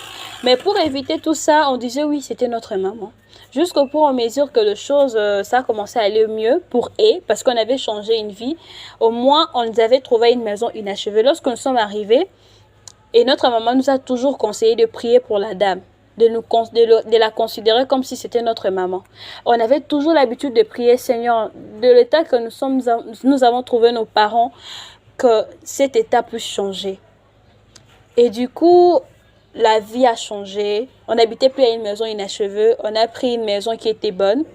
Mais pour éviter tout ça, on disait oui, c'était notre maman. Jusqu'au point où mesure que les choses, ça a commencé à aller mieux pour eux, parce qu'on avait changé une vie. Au moins, on nous avait trouvé une maison inachevée. Lorsque nous sommes arrivés, et notre maman nous a toujours conseillé de prier pour la dame, de la considérer comme si c'était notre maman. On avait toujours l'habitude de prier, Seigneur, de l'état que nous avons trouvé nos parents, que cet état puisse changer. Et du coup, la vie a changé. On n'habitait plus à une maison inachevée. On a pris une maison qui était bonne.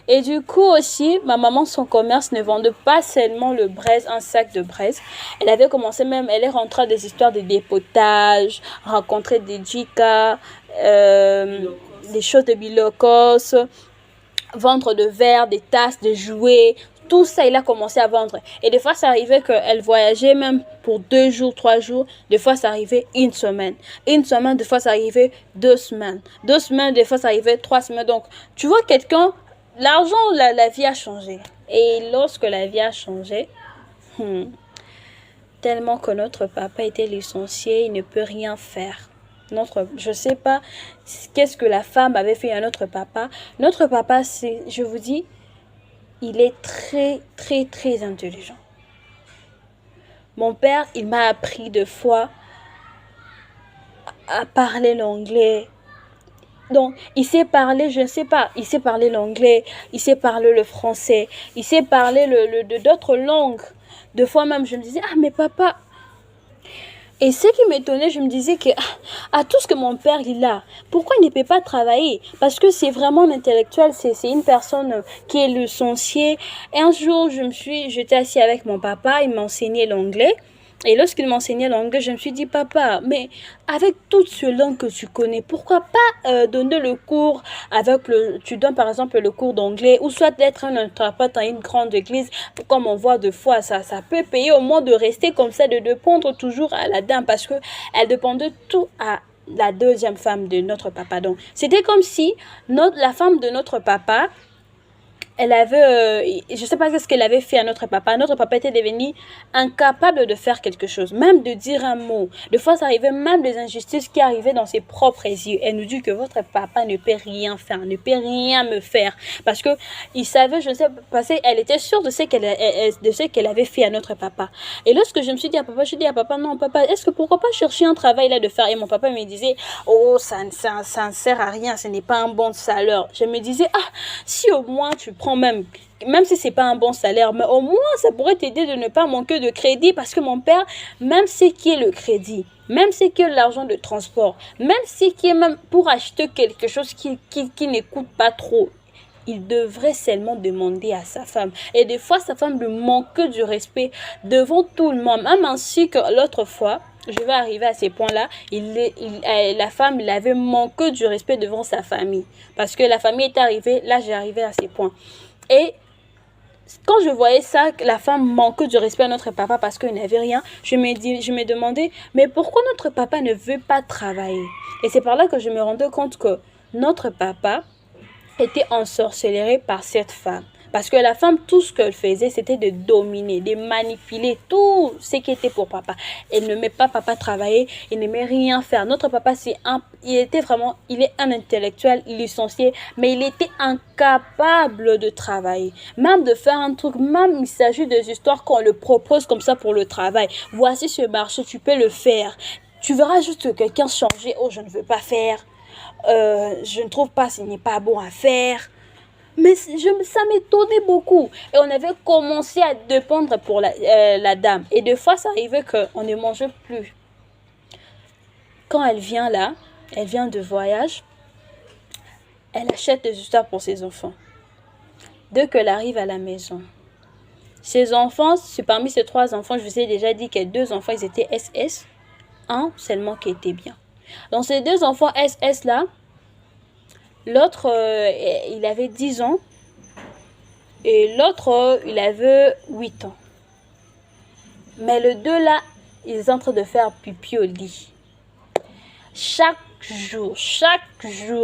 Et du coup aussi, ma maman, son commerce ne vendait pas seulement le braise, un sac de braise. Elle avait commencé même, elle est rentrée dans des histoires de dépotage, rencontrer des djikas, des choses de bilokos, vendre de verres, des tasses, des jouets. Tout ça, il a commencé à vendre. Et des fois, ça arrivait qu'elle voyageait même pour 2 jours, 3 jours. Des fois, ça arrivait une semaine. Une semaine, des fois, ça arrivait 2 semaines. 2 semaines, des fois, ça arrivait 3 semaines. Donc, tu vois quelqu'un, l'argent, la vie a changé. Et lorsque la vie a changé, tellement que notre papa était licencié, il ne peut rien faire. Je ne sais pas qu'est-ce que la femme avait fait à notre papa. Notre papa, je vous dis, il est très, très, très intelligent. Mon père, il m'a appris 2 fois à parler l'anglais. Donc, il sait parler, je ne sais pas, il sait parler l'anglais, il sait parler le français, il sait parler d'autres langues. 2 fois même, je me disais, ah, mais papa. Et ce qui m'étonnait, je me disais que à tout ce que mon père il a, pourquoi il ne peut pas travailler? Parce que c'est vraiment un intellectuel, c'est une personne qui est licenciée. Et un jour, j'étais assis avec mon papa, il m'enseignait l'anglais. Et lorsqu'il m'enseignait l'anglais, je me suis dit, papa, mais avec toutes ces langues que tu connais, pourquoi pas donner le cours tu donnes par exemple le cours d'anglais, ou soit d'être un interprète dans une grande église, comme on voit 2 fois, ça peut payer au moins de rester comme ça, de dépendre toujours à la dame, parce que elle dépendait tout à la deuxième femme de notre papa. Donc, c'était comme si la femme de notre papa, elle avait, je ne sais pas ce qu'elle avait fait à notre papa. Notre papa était devenu incapable de faire quelque chose, même de dire un mot. Des fois, ça arrivait même des injustices qui arrivaient dans ses propres yeux. Elle nous dit que votre papa ne peut rien faire, ne peut rien me faire. Parce que il savait, je ne sais pas, elle était sûre de ce qu'elle avait fait à notre papa. Et lorsque je me suis dit à papa, non, papa, pourquoi pas chercher un travail là de faire? Et mon papa me disait, oh, ça ne sert à rien, ce n'est pas un bon salaire. Je me disais, ah, si au moins tu prends même si c'est pas un bon salaire, mais au moins ça pourrait t'aider de ne pas manquer de crédit, parce que mon père, même ce qui est le crédit, même ce qui est l'argent de transport, même ce qui est même pour acheter quelque chose qui ne coûte pas trop, il devrait seulement demander à sa femme. Et des fois, sa femme lui manque du respect devant tout le monde, même ainsi que l'autre fois. Je vais arriver à ces points-là. La femme, il avait manqué du respect devant sa famille. Parce que la famille est arrivée, là j'ai arrivé à ces points. Et quand je voyais ça, que la femme manquait du respect à notre papa parce qu'il n'avait rien, je me demandais, mais pourquoi notre papa ne veut pas travailler? Et c'est par là que je me rendais compte que notre papa était ensorcelé par cette femme. Parce que la femme, tout ce qu'elle faisait, c'était de dominer, de manipuler tout ce qui était pour papa. Elle ne met pas papa travailler, il ne met rien faire. Notre papa, il est un intellectuel licencié, mais il était incapable de travailler. Même de faire un truc, même il s'agit des histoires qu'on le propose comme ça pour le travail. Voici ce marché, tu peux le faire. Tu verras juste quelqu'un changer, oh, je ne veux pas faire. Je ne trouve pas, ce n'est pas bon à faire. Mais ça m'étonnait beaucoup. Et on avait commencé à dépendre pour la dame. Et 2 fois, ça arrivait qu'on ne mangeait plus. Quand elle vient là, elle vient de voyage. Elle achète des histoires pour ses enfants. Dès qu'elle arrive à la maison, ses enfants, parmi ces 3 enfants, je vous ai déjà dit que 2 enfants, ils étaient SS. Un seulement qui était bien. Donc ces 2 enfants SS là, l'autre, il avait 10 ans et l'autre, il avait 8 ans. Mais les 2 là, ils sont en train de faire pipi au lit. Chaque jour,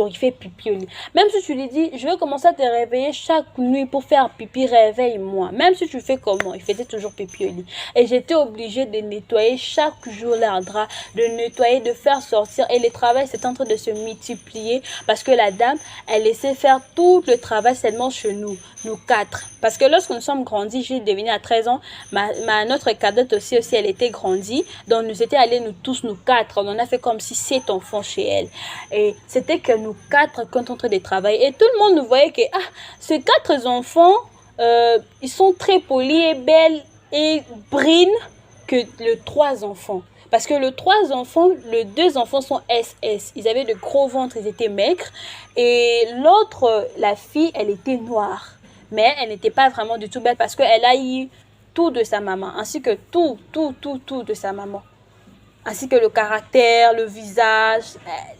il fait pipi au lit. Même si tu lui dis, je vais commencer à te réveiller chaque nuit pour faire pipi, réveille-moi. Même si tu fais comment, il faisait toujours pipi au lit. Et j'étais obligée de nettoyer chaque jour leurs draps, de nettoyer, de faire sortir. Et le travail, c'est en train de se multiplier parce que la dame, elle laissait faire tout le travail seulement chez nous 4. Parce que lorsque nous sommes grandis, j'ai devenu à 13 ans, notre cadette aussi, elle était grandie. Donc nous étions allés nous 4. On en a fait comme si 7 enfants chez elle. Et c'était que nous 4 qui étions en train de travailler. Et tout le monde nous voyait que ces 4 enfants, ils sont très polis et belles et brunes que les 3 enfants. Parce que les 3 enfants, les 2 enfants sont SS. Ils avaient de gros ventres, ils étaient maigres. Et l'autre, la fille, elle était noire. Mais elle n'était pas vraiment du tout belle parce qu'elle a eu tout de sa maman. Ainsi que tout de sa maman. Ainsi que le caractère, le visage.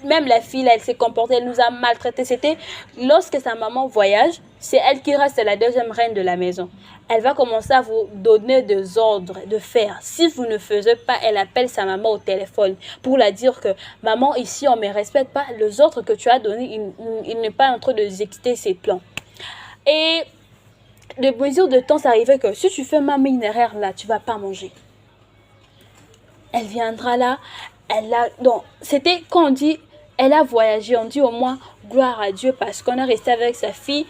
Même la fille, là, elle s'est comportée, elle nous a maltraités. C'était lorsque sa maman voyage, c'est elle qui reste la 2e reine de la maison. Elle va commencer à vous donner des ordres de faire. Si vous ne faisiez pas, elle appelle sa maman au téléphone pour la dire que maman, ici, on ne me respecte pas. Les ordres que tu as donnés, il n'est pas en train d'exécuter ses plans. Et de mesure de temps, ça arrivait que si tu fais ma minéraire là, tu ne vas pas manger. Elle viendra là, donc c'était quand on dit elle a voyagé, on dit au moins gloire à Dieu parce qu'on a resté avec sa fille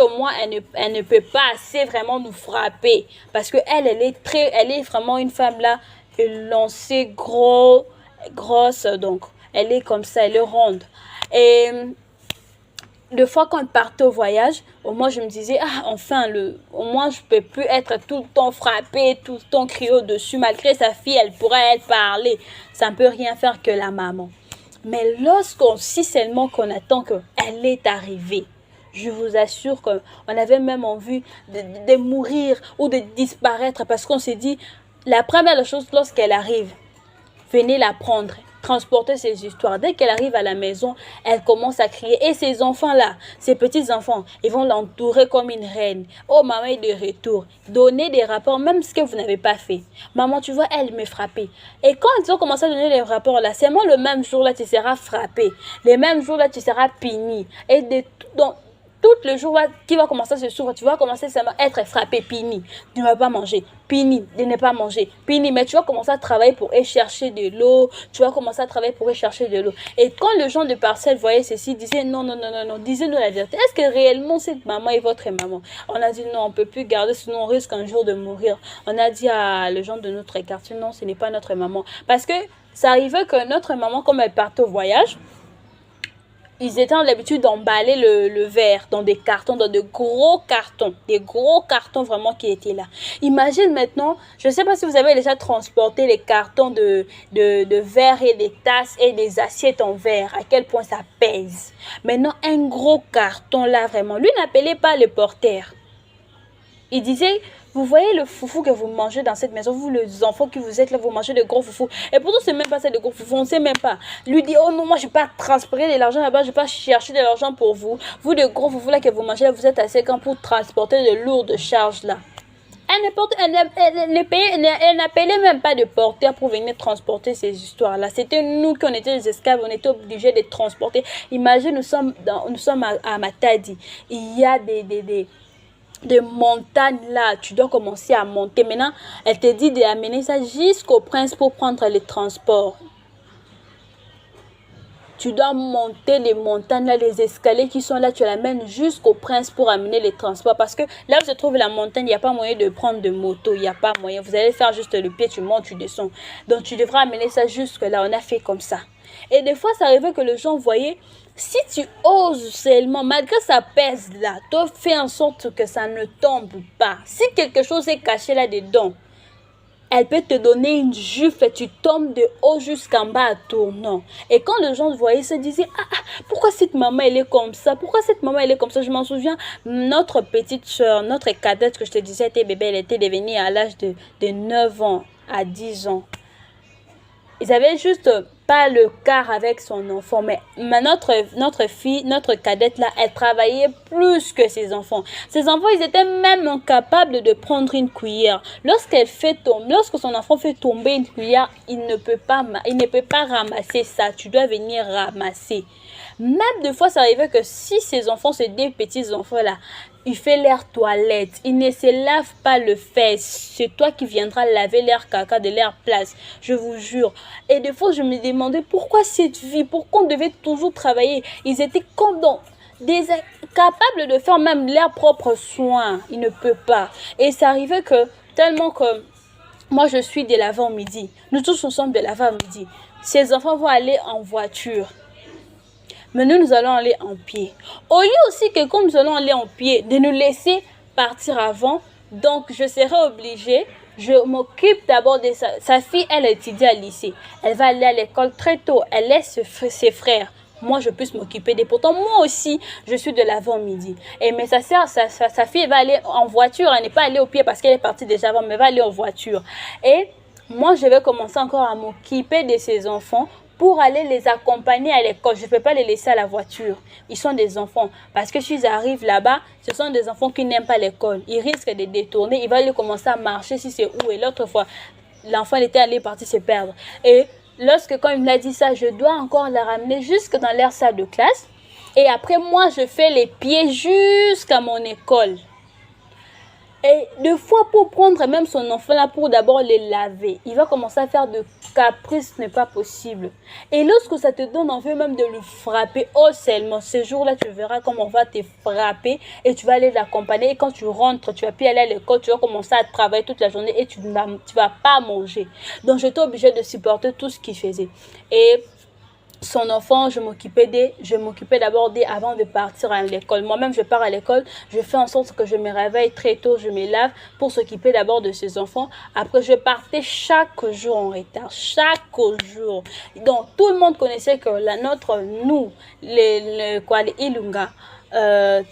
au moins elle ne peut pas assez vraiment nous frapper parce que elle est vraiment une femme là élancée, grosse, donc elle est comme ça, elle est ronde. Et des fois quand on partait au voyage, au moins je me disais enfin au moins je peux plus être tout le temps frappée, tout le temps crier au-dessus. Malgré sa fille, elle pourrait parler, ça ne peut rien faire que la maman. Mais lorsqu'on sait seulement qu'on attend qu'elle est arrivée, je vous assure qu'on avait même envie de mourir ou de disparaître parce qu'on s'est dit la première chose lorsqu'elle arrive, venez la prendre, transporter ses histoires. Dès qu'elle arrive à la maison, elle commence à crier. Et ces enfants-là, ces petits-enfants, ils vont l'entourer comme une reine. Oh, maman est de retour. Donnez des rapports, même ce que vous n'avez pas fait. Maman, tu vois, elle me frappait. Et quand ils ont commencé à donner les rapports-là, c'est moi le même jour-là, tu seras frappé. Le même jour-là, tu seras puni. Et donc, tout le jour qui va commencer à se s'ouvrir, tu vas commencer à être frappé, puni. Tu ne vas pas manger, puni, de ne pas manger, puni. Mais tu vas commencer à travailler pour aller chercher de l'eau. Tu vas commencer à travailler pour aller chercher de l'eau. Et quand les gens de parcelle voyaient ceci, disaient non, disez-nous la vérité. Est-ce que réellement cette maman est votre maman? On a dit non, on ne peut plus garder, sinon on risque un jour de mourir. On a dit à les gens de notre quartier, non, ce n'est pas notre maman. Parce que ça arrivait que notre maman, comme elle partait au voyage, ils étaient l'habitude d'emballer le verre dans des cartons, dans de gros cartons vraiment qui étaient là. Imagine maintenant, je ne sais pas si vous avez déjà transporté les cartons de verre et des tasses et des assiettes en verre, à quel point ça pèse. Maintenant, un gros carton là vraiment, lui n'appelait pas le porteur. Il disait, vous voyez le foufou que vous mangez dans cette maison, vous les enfants qui vous êtes là, vous mangez de gros foufou. Et pourtant, c'est même pas ça de gros foufou, on ne sait même pas. Lui dit, oh non, moi je ne vais pas transporter de l'argent là-bas, je ne vais pas chercher de l'argent pour vous. Vous, de gros foufou là que vous mangez là, vous êtes assez grand pour transporter de lourdes charges là. Elle n'appelait même pas de porteur pour venir transporter ces histoires-là. C'était nous qui on était des esclaves, on était obligés de transporter. Imagine, nous sommes à Matadi. Il y a des montagnes là, tu dois commencer à monter. Maintenant, elle te dit d'amener ça jusqu'au prince pour prendre les transports. Tu dois monter les montagnes là, les escaliers qui sont là, tu l'amènes jusqu'au prince pour amener les transports. Parce que là où se trouve la montagne, il n'y a pas moyen de prendre de moto, il n'y a pas moyen. Vous allez faire juste le pied, tu montes, tu descends. Donc tu devras amener ça jusque là, on a fait comme ça. Et des fois, ça arrivait que les gens voyaient, si tu oses seulement, malgré ça pèse là, tu fais en sorte que ça ne tombe pas. Si quelque chose est caché là-dedans, Elle peut te donner une gifle et tu tombes de haut jusqu'en bas à tournant. Et quand les gens voyaient, ils se disaient, pourquoi cette maman elle est comme ça? Pourquoi cette maman elle est comme ça? Je m'en souviens, notre petite soeur, notre cadette que je te disais, était bébé, elle était devenue à l'âge de 9 ans à 10 ans. Ils avaient juste pas le quart avec son enfant, mais notre fille, notre cadette là, elle travaillait plus que ses enfants. Ses enfants, ils étaient même incapables de prendre une cuillère. Lorsque son enfant fait tomber une cuillère, il ne peut pas ramasser ça. Tu dois venir ramasser. Même des fois, ça arrivait que si ses enfants, ces deux petits enfants là, il fait leur toilette, il ne se lave pas le fesse, c'est toi qui viendras laver leur caca de leur place, je vous jure. Et des fois je me demandais pourquoi cette vie, pourquoi on devait toujours travailler. Ils étaient comme capables de faire même leurs propres soins, ils ne peuvent pas. Et ça arrivait que tellement que moi je suis de l'avant-midi, nous tous ensemble de l'avant-midi, ces enfants vont aller en voiture. Mais nous allons aller en pied. Au lieu aussi que comme nous allons aller en pied, de nous laisser partir avant, donc je serai obligée, je m'occupe d'abord de sa fille, elle étudie à lycée. Elle va aller à l'école très tôt, elle laisse ses frères. Moi, je puisse m'occuper des. Pourtant, moi aussi, je suis de l'avant-midi. Mais sa fille, elle va aller en voiture. Elle n'est pas allée au pied parce qu'elle est partie déjà avant, mais elle va aller en voiture. Et moi, je vais commencer encore à m'occuper de ses enfants pour aller les accompagner à l'école. Je ne peux pas les laisser à la voiture. Ils sont des enfants. Parce que s'ils arrivent là-bas, ce sont des enfants qui n'aiment pas l'école. Ils risquent de détourner. Ils vont aller commencer à marcher si c'est où. Et l'autre fois, l'enfant était allé partir se perdre. Et quand il m'a dit ça, je dois encore la ramener jusque dans leur salle de classe. Et après, moi, je fais les pieds jusqu'à mon école. Et deux fois pour prendre même son enfant là pour d'abord les laver, il va commencer à faire de caprices, ce n'est pas possible. Et lorsque ça te donne envie même de le frapper, oh seulement, ce jour-là tu verras comment on va te frapper et tu vas aller l'accompagner. Et quand tu rentres, tu vas plus aller à l'école, tu vas commencer à travailler toute la journée et tu vas pas manger. Donc j'étais obligée de supporter tout ce qu'il faisait. Et son enfant, je m'occupais d'abord avant de partir à l'école. Moi-même, je pars à l'école, je fais en sorte que je me réveille très tôt, je me lave pour s'occuper d'abord de ses enfants. Après, je partais chaque jour en retard, chaque jour. Donc, tout le monde connaissait que les Ilunga,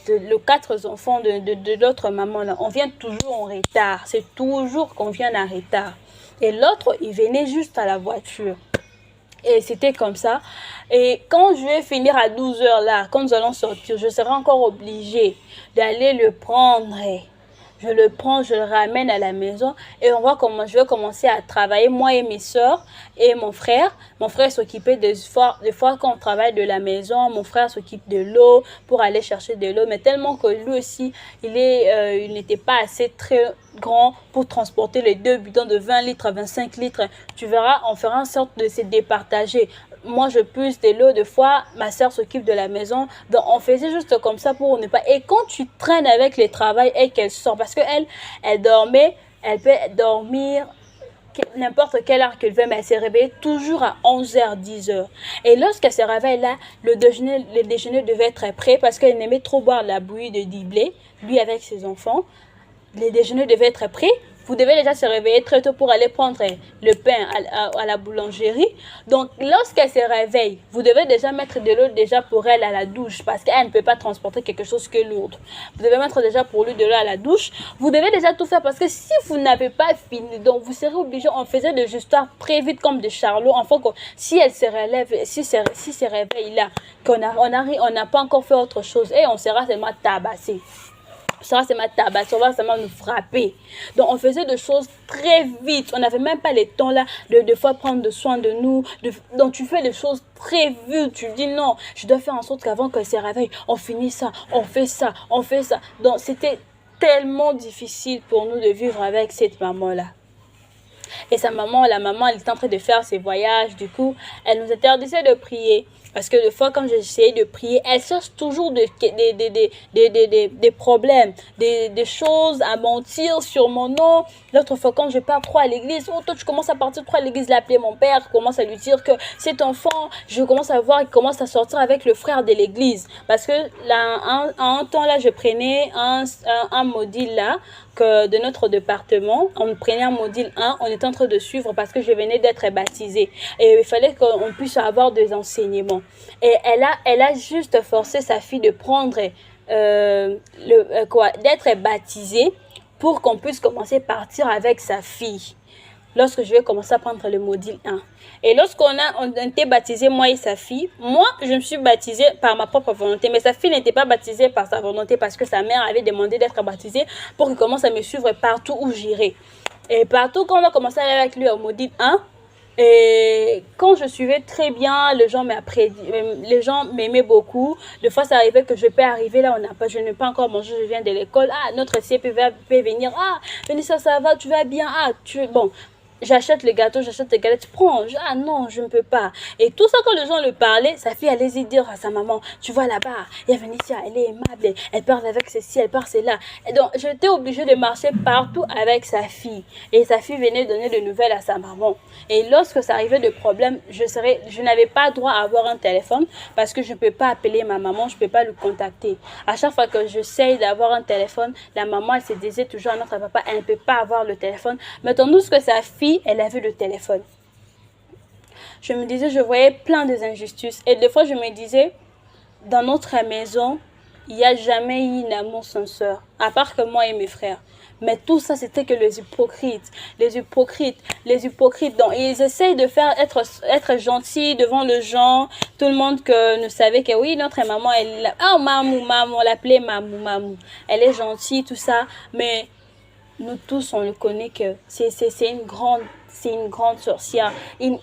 les 4 enfants de l'autre maman, là, on vient toujours en retard. C'est toujours qu'on vient en retard. Et l'autre, il venait juste à la voiture. Et c'était comme ça. Et quand je vais finir à 12h là, quand nous allons sortir, je serai encore obligée d'aller le prendre. Je le prends, je le ramène à la maison et je vais commencer à travailler, moi et mes soeurs et mon frère. Mon frère s'occupait des fois quand on travaille de la maison, mon frère s'occupe de l'eau pour aller chercher de l'eau. Mais tellement que lui aussi, il n'était pas assez très grand pour transporter les 2 bidons de 20 litres à 25 litres. Tu verras, on fera en sorte de se départager. Moi, je puise de l'eau, des fois, ma soeur s'occupe de la maison. Donc, on faisait juste comme ça pour ne pas... Et quand tu traînes avec les travails et qu'elle sort, parce qu'elle, elle dormait, elle peut dormir n'importe quelle heure qu'elle veut, mais elle s'est réveillée toujours à 11h, 10h. Et lorsqu'elle se réveille là, le déjeuner devait être prêt parce qu'elle aimait trop boire la bouillie de Diblé, lui avec ses enfants. Le déjeuner devait être prêt. Vous devez déjà se réveiller très tôt pour aller prendre le pain à la boulangerie. Donc, lorsqu'elle se réveille, vous devez déjà mettre de l'eau déjà pour elle à la douche parce qu'elle ne peut pas transporter quelque chose que lourd. Vous devez mettre déjà pour lui de l'eau à la douche. Vous devez déjà tout faire parce que si vous n'avez pas fini, donc vous serez obligé, on faisait des histoires très vite comme des charlots. Enfin, si elle se relève, si se réveille là, on n'a pas encore fait autre chose et on sera seulement tabassé. Ça c'est ma tabasse, on va seulement nous frapper. Donc on faisait des choses très vite. On n'avait même pas le temps là de fois prendre soin de nous. Donc tu fais des choses très vite. Tu dis non, je dois faire en sorte qu'avant qu'elle se réveille, on finit ça, on fait ça, on fait ça. Donc c'était tellement difficile pour nous de vivre avec cette maman-là. Et la maman, elle était en train de faire ses voyages. Du coup, elle nous interdisait de prier. Parce que des fois, quand j'essayais de prier, elle cherche toujours des problèmes, des choses à mentir sur mon nom. L'autre fois, quand je pars trop à l'église, oh, toi, tu commences à partir trop à l'église, l'appeler mon père, commence à lui dire que cet enfant, je commence à voir, il commence à sortir avec le frère de l'église. Parce que là, un temps là, je prenais un module là, de notre département. On prenait un module 1, on était en train de suivre parce que je venais d'être baptisée. Et il fallait qu'on puisse avoir des enseignements. Et elle a juste forcé sa fille de prendre, d'être baptisée pour qu'on puisse commencer à partir avec sa fille. Lorsque je vais commencer à prendre le module 1. Et on a été baptisé, moi et sa fille, moi, je me suis baptisée par ma propre volonté, mais sa fille n'était pas baptisée par sa volonté parce que sa mère avait demandé d'être baptisée pour qu'il commence à me suivre partout où j'irai. Et partout, quand on a commencé à aller avec lui au module 1, et quand je suivais très bien, les gens m'aimaient beaucoup. Des fois, ça arrivait que je peux arriver là, je n'ai pas encore mangé, je viens de l'école. Ah, notre CP peut venir. Ah, Vanessa, ça va, tu vas bien. Ah, bon. J'achète le gâteau, j'achète les galettes, prends. Ah non, je ne peux pas. Et tout ça, quand les gens le parlaient, sa fille allait dire à sa maman, tu vois là-bas, il y a Vénitia, elle est aimable, elle parle avec ceci, elle parle cela. Et donc, j'étais obligée de marcher partout avec sa fille. Et sa fille venait donner des nouvelles à sa maman. Et lorsque ça arrivait de problème, je n'avais pas droit à avoir un téléphone parce que je ne peux pas appeler ma maman, je ne peux pas le contacter. À chaque fois que j'essaye d'avoir un téléphone, la maman, elle se disait toujours à notre papa, elle ne peut pas avoir le téléphone. Mais tandis que sa fille, elle avait le téléphone. Je me disais, je voyais plein d'injustices. Et des fois, je me disais, dans notre maison, il n'y a jamais eu un amour sincère, à part que moi et mes frères. Mais tout ça, c'était que les hypocrites. Donc, ils essayent de faire être gentils devant les gens. Tout le monde ne savait que oui, notre maman, Mamou, on l'appelait Mamou. Elle est gentille, tout ça. Mais nous tous, on le connaît que c'est une grande sorcière, une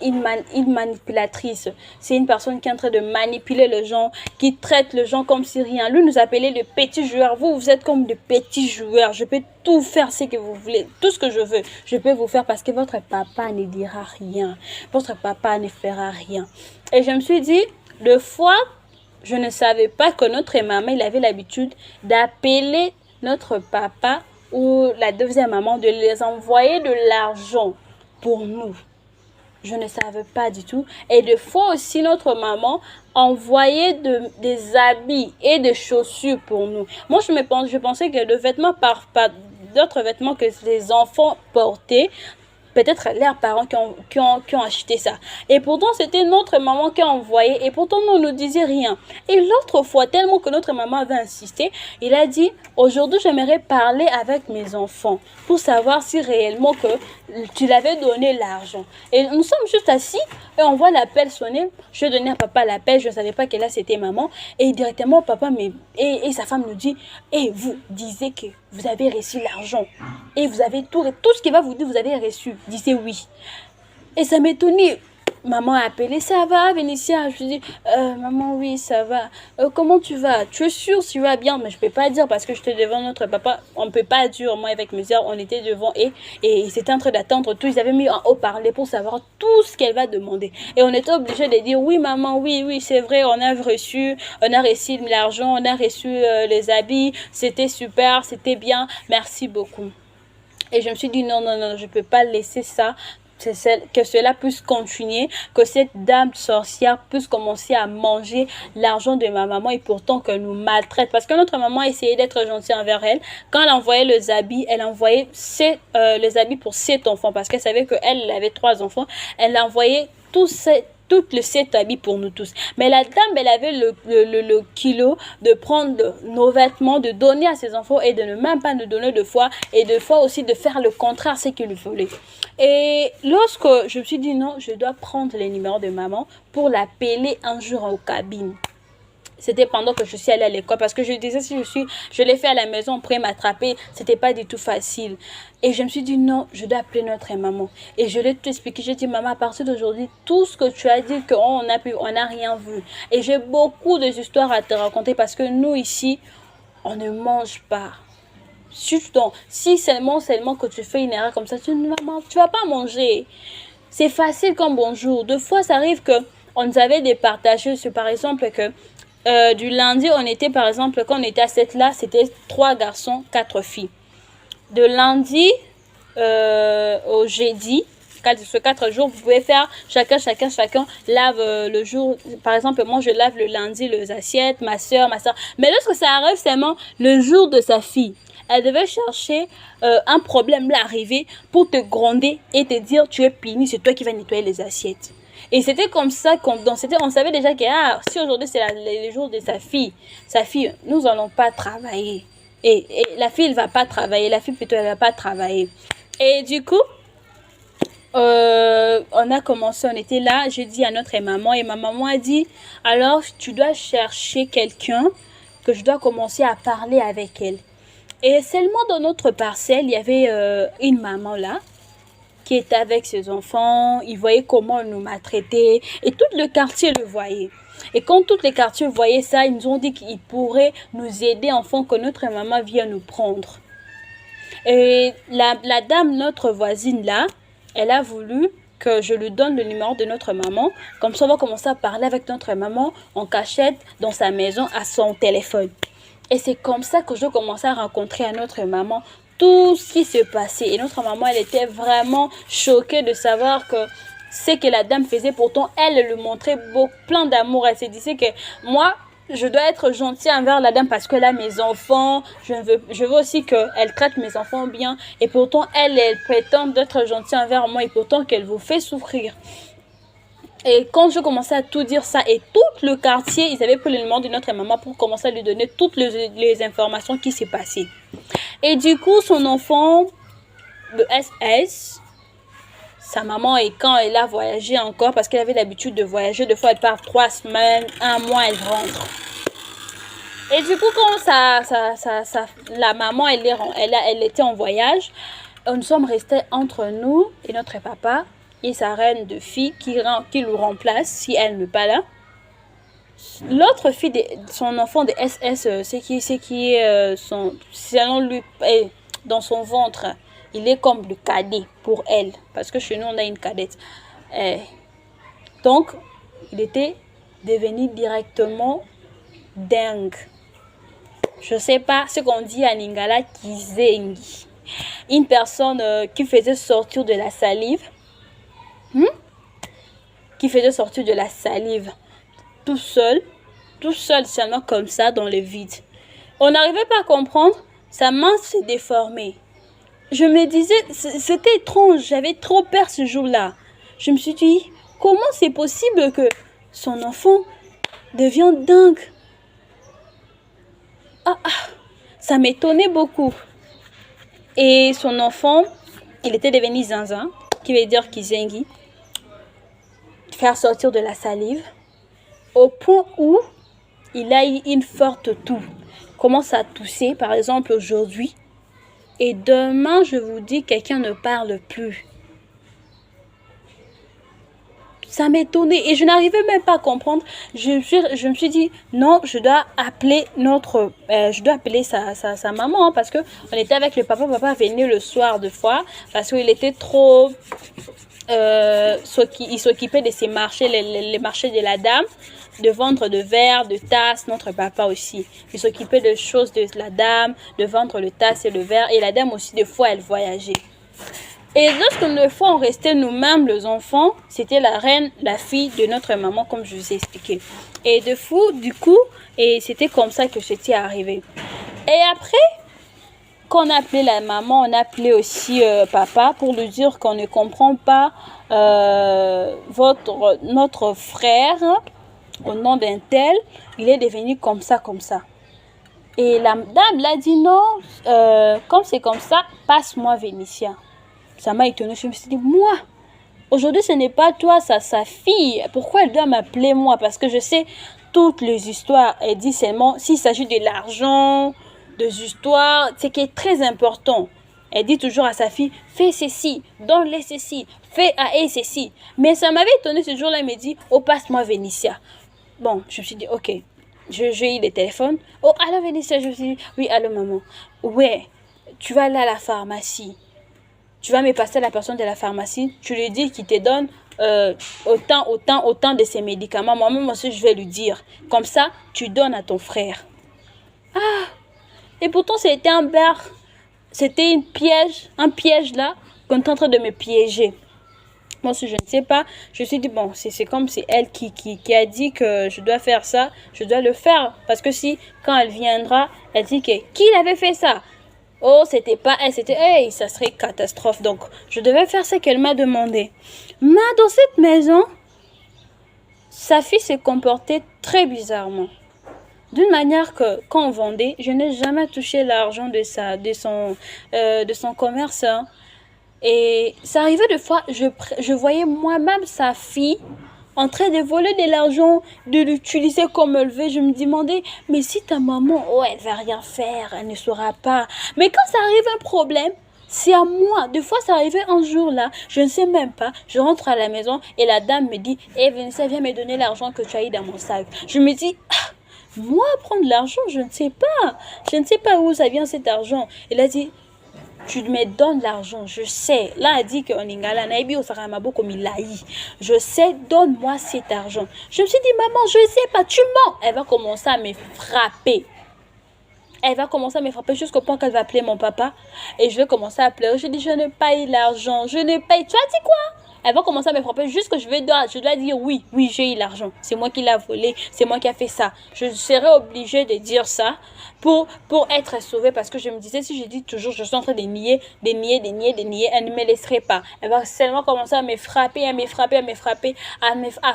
manipulatrice. C'est une personne qui est en train de manipuler les gens, qui traite les gens comme si rien. Lui nous appelait les petits joueurs. Vous êtes comme des petits joueurs. Je peux tout faire ce que vous voulez. Tout ce que je veux, je peux vous faire parce que votre papa ne dira rien. Votre papa ne fera rien. Et je me suis dit, deux fois, je ne savais pas que notre maman, il avait l'habitude d'appeler notre papa ou la deuxième maman, de les envoyer de l'argent pour nous. Je ne savais pas du tout. Et des fois aussi, notre maman envoyait des habits et des chaussures pour nous. Moi, je pensais que le vêtement d'autres vêtements que les enfants portaient, peut-être leurs parents qui ont acheté ça. Et pourtant, c'était notre maman qui a envoyé. Et pourtant, nous ne disions rien. Et l'autre fois, tellement que notre maman avait insisté, il a dit, aujourd'hui, j'aimerais parler avec mes enfants pour savoir si réellement que tu l'avais donné l'argent. Et nous sommes juste assis et on voit l'appel sonner. Je donnais à papa l'appel, je ne savais pas que là, c'était maman. Et directement, papa et sa femme nous dit, et vous disiez que vous avez reçu l'argent. Et vous avez tout ce qu'il va vous dire, vous avez reçu. Disait oui. Et ça m'étonnait. Maman a appelé, ça va, Vénitia? Je dis, maman, oui, ça va. Comment tu vas? Tu es sûre tu vas bien? Mais je ne peux pas dire parce que j'étais devant notre papa. On ne peut pas dire, moi avec mes soeurs, on était devant et ils étaient en train d'attendre tout. Ils avaient mis en haut-parleur pour savoir tout ce qu'elle va demander. Et on était obligé de dire, oui, maman, oui, c'est vrai, on a reçu l'argent, on a reçu les habits, c'était super, c'était bien, merci beaucoup. Et je me suis dit, non, je ne peux pas laisser ça, que cela puisse continuer, que cette dame sorcière puisse commencer à manger l'argent de ma maman et pourtant qu'elle nous maltraite. Parce que notre maman essayait d'être gentille envers elle. Quand elle envoyait les habits, elle envoyait les habits pour 7 enfants parce qu'elle savait qu'elle avait 3 enfants. Elle envoyait toutes les 7 habits pour nous tous. Mais la dame, elle avait le kilo de prendre nos vêtements, de donner à ses enfants et de ne même pas nous donner de fois. Et de fois aussi de faire le contraire, ce qu'il voulait. Et lorsque je me suis dit non, je dois prendre les numéros de maman pour l'appeler un jour en cabine. C'était pendant que je suis allée à l'école parce que je disais si je l'ai fait à la maison, on pourrait m'attraper, c'était pas du tout facile. Et je me suis dit non, je dois appeler notre maman. Et je l'ai tout expliqué, j'ai dit maman, à partir d'aujourd'hui, tout ce que tu as dit qu'on n'a rien vu. Et j'ai beaucoup d'histoires à te raconter parce que nous ici, on ne mange pas. Si seulement que tu fais une erreur comme ça, tu vas pas manger. C'est facile comme bonjour. Deux fois, ça arrive que on nous avait départagé, par exemple que du lundi, on était par exemple, quand on était à cette là, c'était 3 garçons, 4 filles. De lundi au jeudi, sur 4 jours, vous pouvez faire chacun lave le jour. Par exemple, moi je lave le lundi les assiettes, ma soeur. Mais lorsque ça arrive seulement le jour de sa fille, Elle devait chercher un problème là arrivé pour te gronder et te dire tu es puni, c'est toi qui vas nettoyer les assiettes. Et c'était comme ça on savait déjà que si aujourd'hui c'est le jour de sa fille, nous allons pas travailler. Et la fille, elle va pas travailler. La fille, plutôt, elle va pas travailler. Et du coup, on a commencé, on était là, j'ai dit à notre maman, et ma maman a dit, alors tu dois chercher quelqu'un que je dois commencer à parler avec elle. Et seulement dans notre parcelle, il y avait une maman là, qui était avec ses enfants, ils voyaient comment on nous maltraitait, et tout le quartier le voyait. Et quand tous les quartiers voyaient ça, ils nous ont dit qu'ils pourraient nous aider afin que notre maman vienne nous prendre. Et la dame, notre voisine là, elle a voulu que je lui donne le numéro de notre maman. Comme ça, on va commencer à parler avec notre maman en cachette dans sa maison à son téléphone. Et c'est comme ça que je commençais à rencontrer à notre maman tout ce qui se passait. Et notre maman, elle était vraiment choquée de savoir que ce que la dame faisait. Pourtant, elle lui montrait plein d'amour. Elle se disait que moi, je dois être gentille envers la dame parce qu'elle a mes enfants. Je veux aussi qu'elle traite mes enfants bien. Et pourtant, elle prétend d'être gentille envers moi et pourtant qu'elle vous fait souffrir. Et quand je commençais à tout dire ça, et tout le quartier, ils avaient pris le numéro de notre maman pour commencer à lui donner toutes les informations qui s'est passées. Et du coup, son enfant, le SS, sa maman, et quand elle a voyagé encore, parce qu'elle avait l'habitude de voyager, des fois elle part 3 semaines, 1 mois, elle rentre. Et du coup, quand la maman, elle était en voyage, nous sommes restés entre nous et notre papa et sa reine de fille qui le remplace si elle n'est pas là. L'autre fille, son enfant de SS, c'est qui est selon lui, dans son ventre, il est comme le cadet pour elle. Parce que chez nous, on a une cadette. Donc, il était devenu directement dingue. Je ne sais pas ce qu'on dit à Lingala, kizengi. Une personne qui faisait sortir de la salive. Qui faisait sortir de la salive. Tout seul, seulement comme ça, dans le vide. On n'arrivait pas à comprendre, sa main s'est déformée. Je me disais, c'était étrange, j'avais trop peur ce jour-là. Je me suis dit, comment c'est possible que son enfant devienne dingue? Ça m'étonnait beaucoup. Et son enfant, il était devenu zinzin, qui veut dire kizengi, faire sortir de la salive. Au point où il a eu une forte toux. Il commence à tousser, par exemple, aujourd'hui. Et demain, je vous dis, quelqu'un ne parle plus. Ça m'étonnait et je n'arrivais même pas à comprendre. Je me suis dit, non, je dois appeler sa maman parce qu'on était avec le papa. Papa venait le soir deux fois parce qu'il était trop... il s'occupait de ses marchés, les marchés de la dame, de vendre de verres, de tasses, notre papa aussi. Il s'occupait de choses de la dame, de vendre le tasses et le verre. Et la dame aussi, des fois, elle voyageait. Et lorsque des fois on restait nous-mêmes, les enfants, c'était la reine, la fille de notre maman, comme je vous ai expliqué. Et du coup, et c'était comme ça que c'était arrivé. Et après, quand on a appelé la maman, on a appelé aussi papa pour lui dire qu'on ne comprend pas notre frère, au nom d'un tel, il est devenu comme ça, comme ça. Et la dame l'a dit non, comme c'est comme ça, passe-moi Vénitia. Ça m'a étonnée, je me suis dit, moi, aujourd'hui ce n'est pas toi, ça, sa fille, pourquoi elle doit m'appeler moi? Parce que je sais toutes les histoires, elle dit seulement, s'il s'agit de l'argent, des histoires, c'est qui est très important. Elle dit toujours à sa fille, fais ceci, donne-les ceci, fais à elle ceci. Mais ça m'avait étonné ce jour-là, elle me dit, oh, passe-moi Vénitia. Bon, je me suis dit, ok, j'ai eu le téléphone. Oh, allô Vénitia, je me suis dit, oui, allô maman. Ouais, tu vas aller à la pharmacie. Tu vas me passer à la personne de la pharmacie. Tu lui dis qu'il te donne autant de ces médicaments. Moi-même aussi, je vais lui dire. Comme ça, tu donnes à ton frère. Ah! Et pourtant, c'était un beurre. C'était un piège là, qu'on est en train de me piéger. Moi, si je ne sais pas, je me suis dit, bon, c'est comme c'est elle qui a dit que je dois faire ça, je dois le faire. Parce que si, quand elle viendra, elle dit que qui avait fait ça? Oh, c'était pas elle, c'était hey, ça serait catastrophe. Donc, je devais faire ce qu'elle m'a demandé. Mais dans cette maison, sa fille s'est comportée très bizarrement. D'une manière que, quand on vendait, je n'ai jamais touché l'argent de son commerce. Hein. Et ça arrivait des fois, je voyais moi-même sa fille en train de voler de l'argent, de l'utiliser comme elle veut. Je me demandais, mais si ta maman, oh, elle va rien faire, elle ne saura pas. Mais quand ça arrive un problème, c'est à moi. Des fois, ça arrivait un jour là, je ne sais même pas. Je rentre à la maison et la dame me dit, eh, Vanessa, viens me donner l'argent que tu as eu dans mon sac. Je me dis, ah, moi, prendre l'argent, je ne sais pas. Je ne sais pas où ça vient cet argent. Elle a dit, tu me donnes l'argent, je sais. Là, elle dit qu'en Lingala, Naibi au Saramabo comme il l'a eu. Je sais, donne-moi cet argent. Je me suis dit, maman, je ne sais pas, tu mens. Elle va commencer à me frapper. Elle va commencer à me frapper jusqu'au point qu'elle va appeler mon papa. Et je vais commencer à pleurer. Je dis, je n'ai pas eu l'argent. Je n'ai pas eu. Tu as dit quoi? Elle va commencer à me frapper jusqu'à ce que je dois dire oui, oui, j'ai eu l'argent. C'est moi qui l'ai volé. C'est moi qui a fait ça. Je serai obligée de dire ça pour être sauvée. Parce que je me disais, si je dis toujours, je suis en train de nier, elle ne me laisserait pas. Elle va seulement commencer à me frapper, à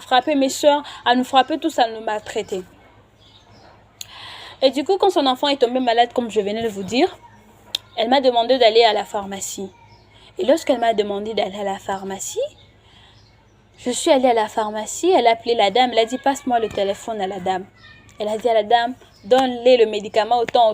frapper mes soeurs, à nous frapper tous, à nous maltraiter. Et du coup, quand son enfant est tombé malade, comme je venais de vous dire, elle m'a demandé d'aller à la pharmacie. Et lorsqu'elle m'a demandé d'aller à la pharmacie, je suis allée à la pharmacie, elle a appelé la dame, elle a dit, passe-moi le téléphone à la dame. Elle a dit à la dame, donne-les le médicament autant.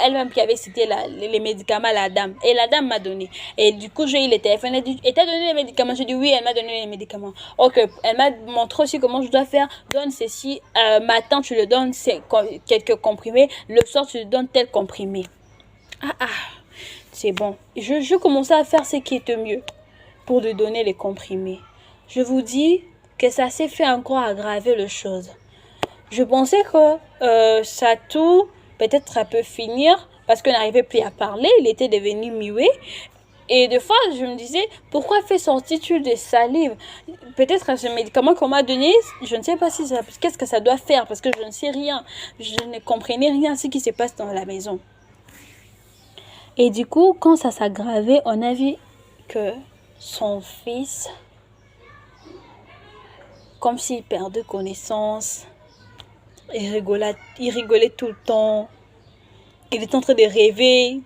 Elle-même qui avait cité les médicaments à la dame. Et la dame m'a donné. Et du coup, j'ai eu le téléphone. Elle a dit, et t'as donné les médicaments? J'ai dit, oui, elle m'a donné les médicaments. Ok, elle m'a montré aussi comment je dois faire. Donne ceci. Matin, tu le donnes quelques comprimés. Le soir, tu le donnes tel comprimé. C'est bon. Je commençais à faire ce qui était mieux pour lui donner les comprimés. Je vous dis que ça s'est fait encore aggraver les choses. Je pensais que ça tout, peut-être ça peut finir parce qu'on n'arrivait plus à parler, il était devenu muet. Et des fois, je me disais, pourquoi fait sortir-tu de salive? Peut-être ce médicament qu'on m'a donné, je ne sais pas si ça, qu'est-ce que ça doit faire parce que je ne sais rien. Je ne comprenais rien à ce qui se passe dans la maison. Et du coup, quand ça s'aggravait, on a vu que son fils, comme s'il perdait connaissance, il rigolait tout le temps. Il était en train de rêver.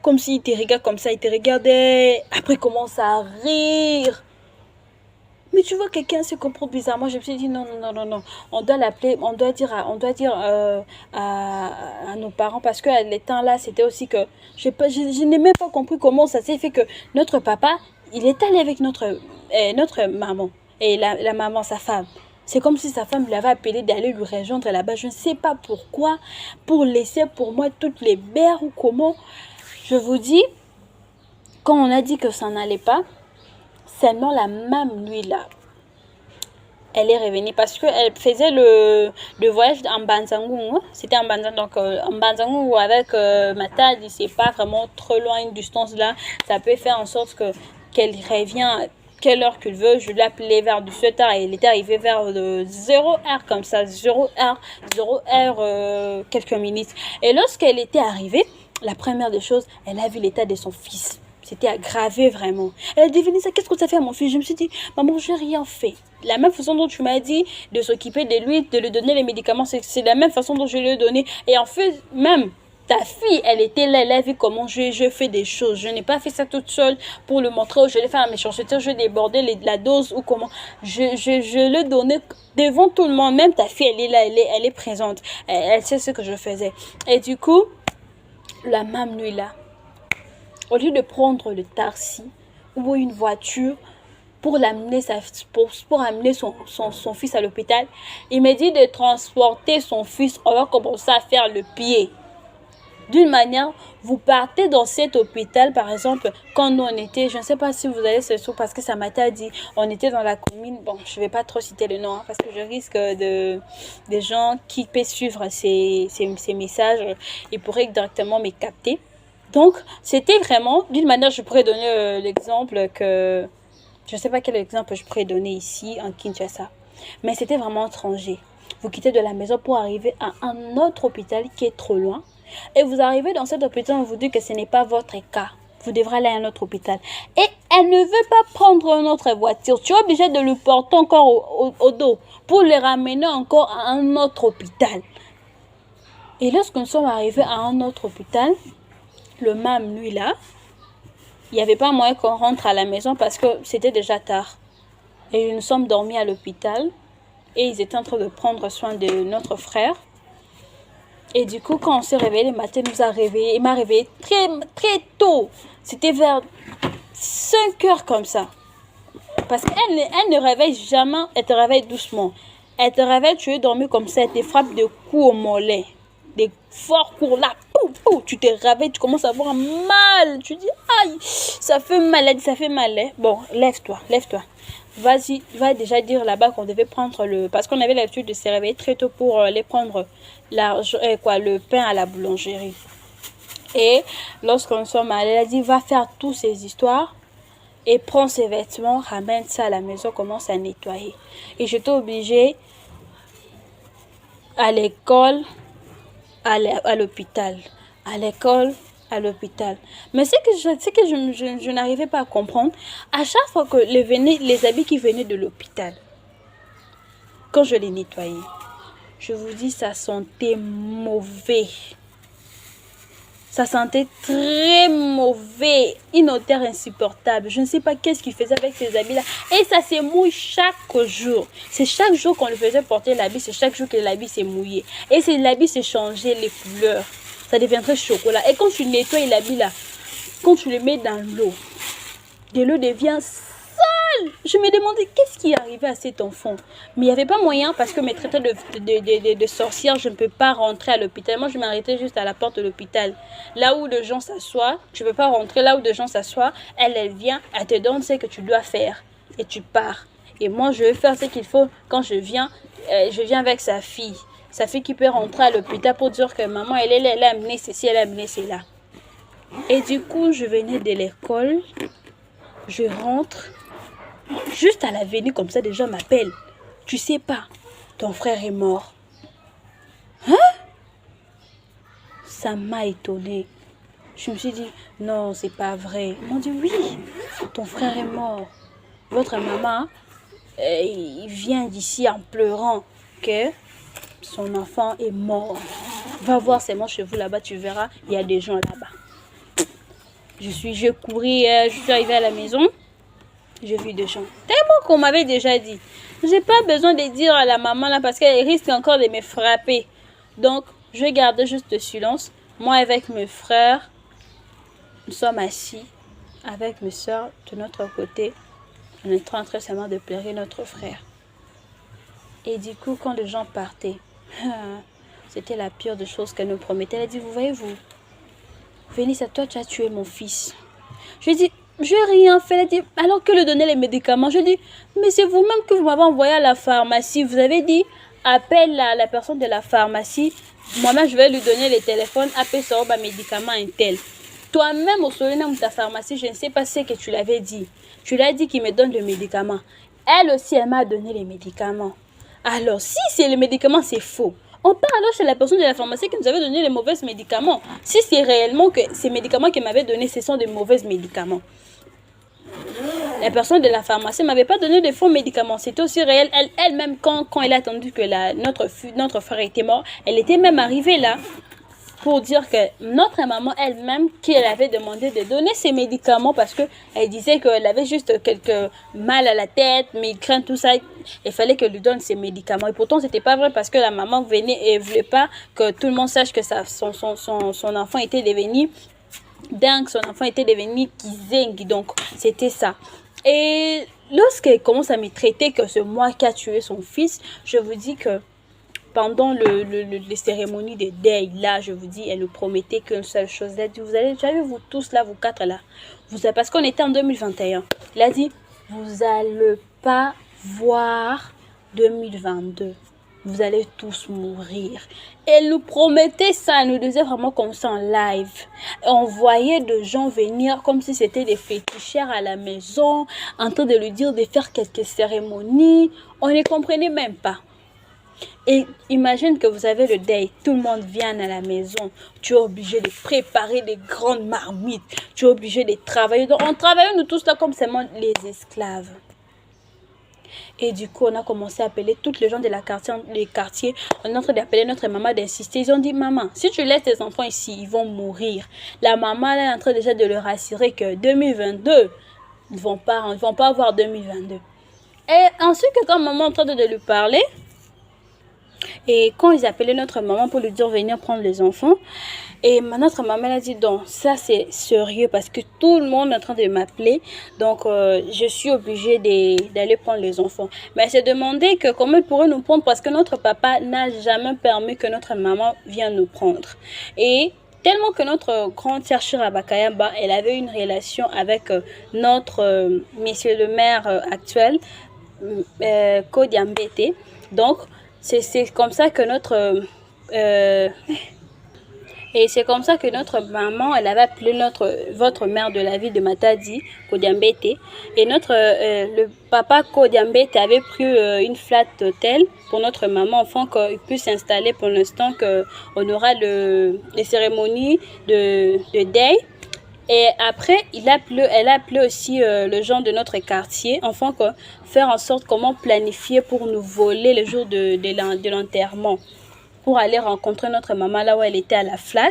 Comme s'il te regarde comme ça, il te regardait. Après, il commence à rire. Mais tu vois, quelqu'un se comporte bizarrement. Je me suis dit, non. On doit l'appeler, on doit dire à nos parents. Parce qu'à l'état là, c'était aussi que je n'ai même pas compris comment ça s'est fait que notre papa, il est allé avec notre maman. Et la maman, sa femme. C'est comme si sa femme l'avait appelé d'aller lui rejoindre là-bas. Je ne sais pas pourquoi. Pour laisser pour moi toutes les mères ou comment. Je vous dis, quand on a dit que ça n'allait pas, seulement la même nuit là, elle est revenue parce qu'elle faisait le voyage en Banzangou. C'était en Banzangou, donc en Banzangou avec Matad, c'est pas vraiment trop loin une distance là. Ça peut faire en sorte qu'elle revient quelle heure qu'il veut. Je l'ai appelé vers 17h et il était arrivé vers 0h comme ça, 0h, quelques minutes. Et lorsqu'elle était arrivée, la première des choses, elle a vu l'état de son fils. C'était aggravé vraiment. Elle a dit, Vanessa, qu'est-ce que tu as fait à mon fils? Je me suis dit, maman, j'ai rien fait. La même façon dont tu m'as dit de s'occuper de lui, de lui donner les médicaments, c'est la même façon dont je lui ai donné. Et en fait, même ta fille, elle était là, elle a vu comment je fais des choses. Je n'ai pas fait ça toute seule pour le montrer. Je l'ai fait à mes méchanceté, je débordais la dose ou comment. Je le donnais devant tout le monde. Même ta fille, elle est là, elle est présente. Elle sait ce que je faisais. Et du coup, la même nuit là, au lieu de prendre le taxi ou une voiture pour l'amener pour amener son fils à l'hôpital, il m'a dit de transporter son fils. On va commencer à faire le pied. D'une manière, vous partez dans cet hôpital, par exemple, quand nous on était, je ne sais pas si vous allez ce soir parce que ça m'a dit, on était dans la commune, bon, je ne vais pas trop citer le nom, parce que je risque des gens qui peuvent suivre ces messages, ils pourraient directement me capter. Donc, c'était vraiment, d'une manière, je pourrais donner l'exemple que, je ne sais pas quel exemple je pourrais donner ici, en Kinshasa, mais c'était vraiment étranger. Vous quittez de la maison pour arriver à un autre hôpital qui est trop loin. Et vous arrivez dans cet hôpital, on vous dit que ce n'est pas votre cas. Vous devrez aller à un autre hôpital. Et elle ne veut pas prendre notre voiture. Tu es obligé de le porter encore au dos pour le ramener encore à un autre hôpital. Et lorsque nous sommes arrivés à un autre hôpital, le MAM, lui, là, il n'y avait pas moyen qu'on rentre à la maison parce que c'était déjà tard. Et nous sommes dormis à l'hôpital. Et ils étaient en train de prendre soin de notre frère. Et du coup, quand on s'est réveillé le matin, il m'a réveillé très, très tôt. C'était vers 5 heures comme ça. Parce qu'elle ne réveille jamais, elle te réveille doucement. Elle te réveille, tu es dormi comme ça, elle te frappe de coups au mollet. Des forts coups là, pou, pou, tu te réveilles, tu commences à avoir mal. Tu dis, aïe, ça fait mal, elle dit, ça fait mal. Hein? Bon, lève-toi, lève-toi. Vas-y, va déjà dire là-bas qu'on devait prendre le... Parce qu'on avait l'habitude de se réveiller très tôt pour aller prendre le pain à la boulangerie. Et lorsqu'on sommes allés, elle a dit, va faire toutes ces histoires et prends ses vêtements, ramène ça à la maison, commence à nettoyer. Et j'étais obligée à l'école, à l'hôpital. À l'école, à l'hôpital. Mais ce que je n'arrivais pas à comprendre, à chaque fois que les habits qui venaient de l'hôpital, quand je les nettoyais, je vous dis, ça sentait mauvais. Ça sentait très mauvais, une odeur insupportable. Je ne sais pas qu'est-ce qu'il faisait avec ces habits-là. Et ça se mouille chaque jour. C'est chaque jour qu'on le faisait porter l'habit, c'est chaque jour que l'habit s'est mouillé. Et c'est l'habit s'est changé, les couleurs. Ça deviendrait chocolat. Et quand tu nettoies l'habit là, quand tu le mets dans l'eau, de l'eau devient sale. Je me demandais qu'est-ce qui est arrivé à cet enfant. Mais il n'y avait pas moyen parce que mes traités de sorcière, je ne peux pas rentrer à l'hôpital. Moi, je m'arrêtais juste à la porte de l'hôpital. Là où les gens s'assoient, tu ne peux pas rentrer. Là où les gens s'assoient, elle vient, elle te donne ce que tu dois faire. Et tu pars. Et moi, je vais faire ce qu'il faut quand je viens avec sa fille. Sa fille qui peut rentrer à l'hôpital pour dire que maman, elle a amené ceci, elle a amené cela. Et du coup, je venais de l'école. Je rentre. Juste à l'avenue, comme ça, des gens m'appellent. Tu sais pas, ton frère est mort. Hein? Ça m'a étonnée. Je me suis dit, non, c'est pas vrai. Ils m'ont dit, oui, ton frère est mort. Votre maman, il vient d'ici en pleurant que son enfant est mort. Va voir seulement chez vous là-bas, tu verras, il y a des gens là-bas. Je courais, je suis arrivée à la maison. J'ai vu des gens. Tellement qu'on m'avait déjà dit. J'ai pas besoin de dire à la maman là parce qu'elle risque encore de me frapper. Donc, je garde juste le silence. Moi avec mes frères, nous sommes assis avec mes soeurs de notre côté. On est en train seulement de pleurer notre frère. Et du coup, quand les gens partaient, c'était la pire des choses qu'elle nous promettait. Elle a dit, vous voyez-vous, Vénice, toi tu as tué mon fils. Je lui ai dit, je n'ai rien fait. Elle a dit, alors que lui donner les médicaments. Je lui ai dit, mais c'est vous-même que vous m'avez envoyé à la pharmacie. Vous avez dit, appelle la personne de la pharmacie. Moi-même, je vais lui donner les téléphones. Appelle ça, un médicament, un tel. Toi-même, au solennel de ta pharmacie, je ne sais pas ce que tu l'avais dit. Tu l'as dit qu'il me donne le médicament. Elle aussi, elle m'a donné les médicaments. Alors, si c'est le médicament, c'est faux. On part alors chez la personne de la pharmacie qui nous avait donné les mauvais médicaments. Si c'est réellement que ces médicaments qu'elle m'avait donnés, ce sont des mauvais médicaments. La personne de la pharmacie ne m'avait pas donné de faux médicaments. C'était aussi réel. Elle-même, quand elle a attendu que notre frère était mort, elle était même arrivée là pour dire que notre maman elle-même, qui elle avait demandé de donner ses médicaments parce qu'elle disait qu'elle avait juste quelques mal à la tête, migraine, tout ça. Il fallait qu'elle lui donne ses médicaments. Et pourtant, c'était pas vrai parce que la maman venait et ne voulait pas que tout le monde sache que son enfant était devenu dingue, son enfant était devenu kizeng. Donc, c'était ça. Et lorsqu'elle commence à me traiter que c'est moi qui a tué son fils, je vous dis que pendant les cérémonies de deuil, là, je vous dis, elle nous promettait qu'une seule chose. Elle a dit, vous allez, vous tous là, vous quatre là, parce qu'on était en 2021. Elle a dit, vous n'allez pas voir 2022. Vous allez tous mourir. Elle nous promettait ça, elle nous disait vraiment comme ça en live. Et on voyait des gens venir comme si c'était des féticheurs à la maison, en train de lui dire de faire quelques cérémonies. On ne comprenait même pas. Et imagine que vous avez le deuil, tout le monde vient à la maison, tu es obligé de préparer des grandes marmites, tu es obligé de travailler. Donc on travaillait nous tous là comme seulement les esclaves. Et du coup, on a commencé à appeler toutes les gens de la quartier, les quartiers. On est en train d'appeler notre maman, d'insister. Ils ont dit, maman, si tu laisses tes enfants ici, ils vont mourir. La maman est en train déjà de leur assurer que 2022, ils ne vont pas avoir 2022. Et ensuite, quand maman est en train de lui parler, et quand ils appelaient notre maman pour lui dire venir prendre les enfants, et notre maman a dit donc ça c'est sérieux parce que tout le monde est en train de m'appeler, donc je suis obligée d'aller prendre les enfants. Mais elle s'est demandé que comment elle pourrait nous prendre parce que notre papa n'a jamais permis que notre maman vienne nous prendre. Et tellement que notre grande sœur Shira Bakayamba, elle avait une relation avec notre monsieur le maire actuel, Kodiambete. Donc c'est comme ça que notre et c'est comme ça que notre maman, elle avait appelé votre mère de la ville de Matadi, Kodiambete. Et le papa Kodiambete avait pris une flat hôtel pour notre maman, afin qu'il puisse s'installer pour l'instant qu'on aura les cérémonies de deuil. Et après, elle a appelé aussi le gens de notre quartier, afin que faire en sorte comment planifier pour nous voler le jour de l'enterrement, pour aller rencontrer notre maman là où elle était à la flat.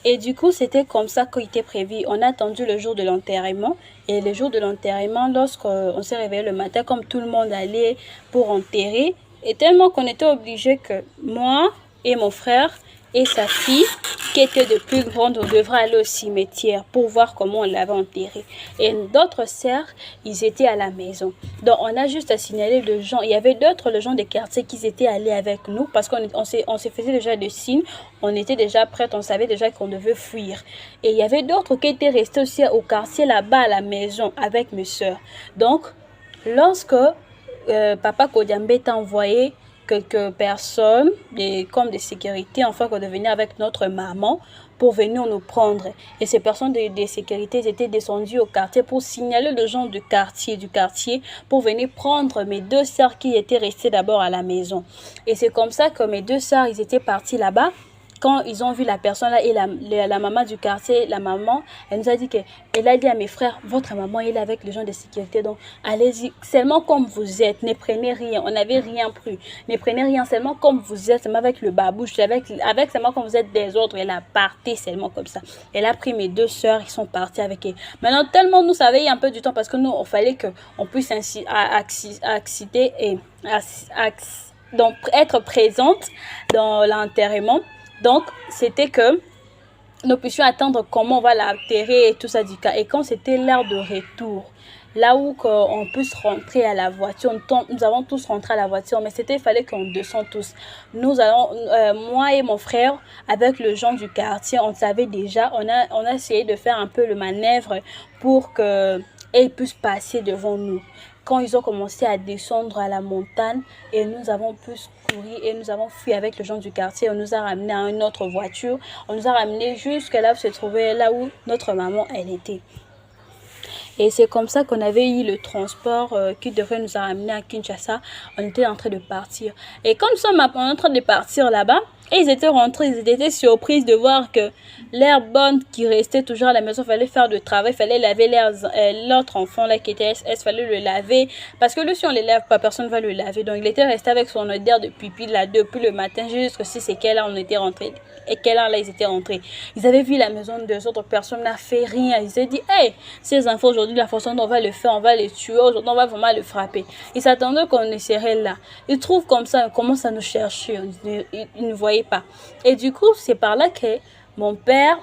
Et du coup, c'était comme ça qu'il était prévu. On a attendu le jour de l'enterrement. Et le jour de l'enterrement, lorsqu'on s'est réveillé le matin, comme tout le monde allait pour enterrer, et tellement qu'on était obligé que moi et mon frère et sa fille, qui était de plus grande, on devrait aller au cimetière pour voir comment on l'avait enterré. Et d'autres sœurs, ils étaient à la maison. Donc, on a juste à signaler les gens. Il y avait d'autres gens des quartiers qui étaient allés avec nous parce qu'on se faisait déjà des signes. On était déjà prêtes, on savait déjà qu'on devait fuir. Et il y avait d'autres qui étaient restés aussi au quartier là-bas à la maison avec mes sœurs. Donc, lorsque Papa Kodiambé t'a envoyé quelques personnes, comme des sécurités, enfin, qu'on devait venir avec notre maman pour venir nous prendre. Et ces personnes de sécurité étaient descendues au quartier pour signaler les gens du quartier, pour venir prendre mes deux sœurs qui étaient restées d'abord à la maison. Et c'est comme ça que mes deux sœurs, ils étaient partis là-bas. Quand ils ont vu la personne là et la maman du quartier, la maman, elle nous a dit qu'elle a dit à mes frères, votre maman elle est avec les gens de sécurité, donc allez-y, seulement comme vous êtes, ne prenez rien, on n'avait rien pris, ne prenez rien, seulement comme vous êtes, seulement avec le babouche, avec seulement comme vous êtes des autres, elle a parti seulement comme ça. Elle a pris mes deux sœurs, ils sont partis avec elle. Maintenant, tellement nous, ça avait un peu du temps parce que nous, il fallait qu'on puisse accéder et donc être présente dans l'enterrement. Donc, c'était que nous puissions attendre comment on va l'enterrer et tout ça du cas. Et quand c'était l'heure de retour, là où on puisse rentrer à la voiture, nous avons tous rentré à la voiture, mais il fallait qu'on descende tous. Nous allons, moi et mon frère, avec le gens du quartier, on savait déjà, on a essayé de faire un peu le manœuvre pour qu'ils puissent passer devant nous. Quand ils ont commencé à descendre à la montagne et nous avons pu courir et nous avons fui avec les gens du quartier, on nous a ramené à une autre voiture, on nous a ramené jusque là où se trouvait là où notre maman elle était. Et c'est comme ça qu'on avait eu le transport qui devrait nous amener à Kinshasa. On était en train de partir. Et quand nous sommes en train de partir là-bas, et ils étaient rentrés, ils étaient surpris de voir que l'air bonne qui restait toujours à la maison, il fallait faire du travail, il fallait laver l'autre enfant là qui était il fallait le laver. Parce que lui, si on ne le lave pas, personne ne va le laver. Donc il était resté avec son odeur de pipi là depuis le matin jusqu'à c'est quelle heure on était rentrés. Et quelle heure là ils étaient rentrés. Ils avaient vu la maison des autres personnes, n'a fait rien. Ils s'est dit, hey, ces enfants aujourd'hui, la façon dont on va le faire, on va les tuer, aujourd'hui on va vraiment le frapper. Ils s'attendaient qu'on serait là. Ils trouvent comme ça, ils commencent à nous chercher. Ils ne voyaient pas. Et du coup, c'est par là que mon père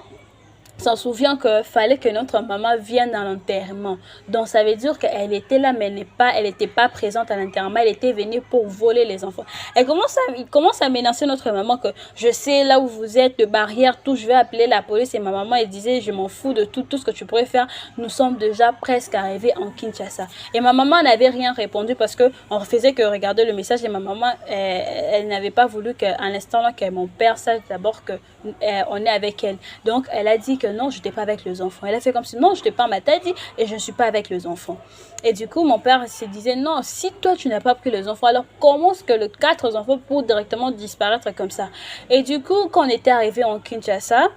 s'en souvient qu'il fallait que notre maman vienne à l'enterrement. Donc, ça veut dire qu'elle était là, mais elle n'était pas présente à l'enterrement. Elle était venue pour voler les enfants. Il commence à menacer notre maman que je sais là où vous êtes, de barrière, tout, je vais appeler la police. Et ma maman, elle disait, je m'en fous de tout ce que tu pourrais faire. Nous sommes déjà presque arrivés en Kinshasa. Et ma maman n'avait rien répondu parce qu'on faisait que regarder le message. Et ma maman, elle n'avait pas voulu qu'à l'instant là, que mon père sache d'abord qu'on est avec elle. Donc, elle a dit que que non, je n'étais pas avec les enfants. Elle a fait comme si non, je n'étais pas ma tête et je ne suis pas avec les enfants. Et du coup, mon père se disait non, si toi tu n'as pas pris les enfants, alors comment est-ce que les 4 enfants pourraient directement disparaître comme ça? Et du coup, quand on était arrivé en Kinshasa,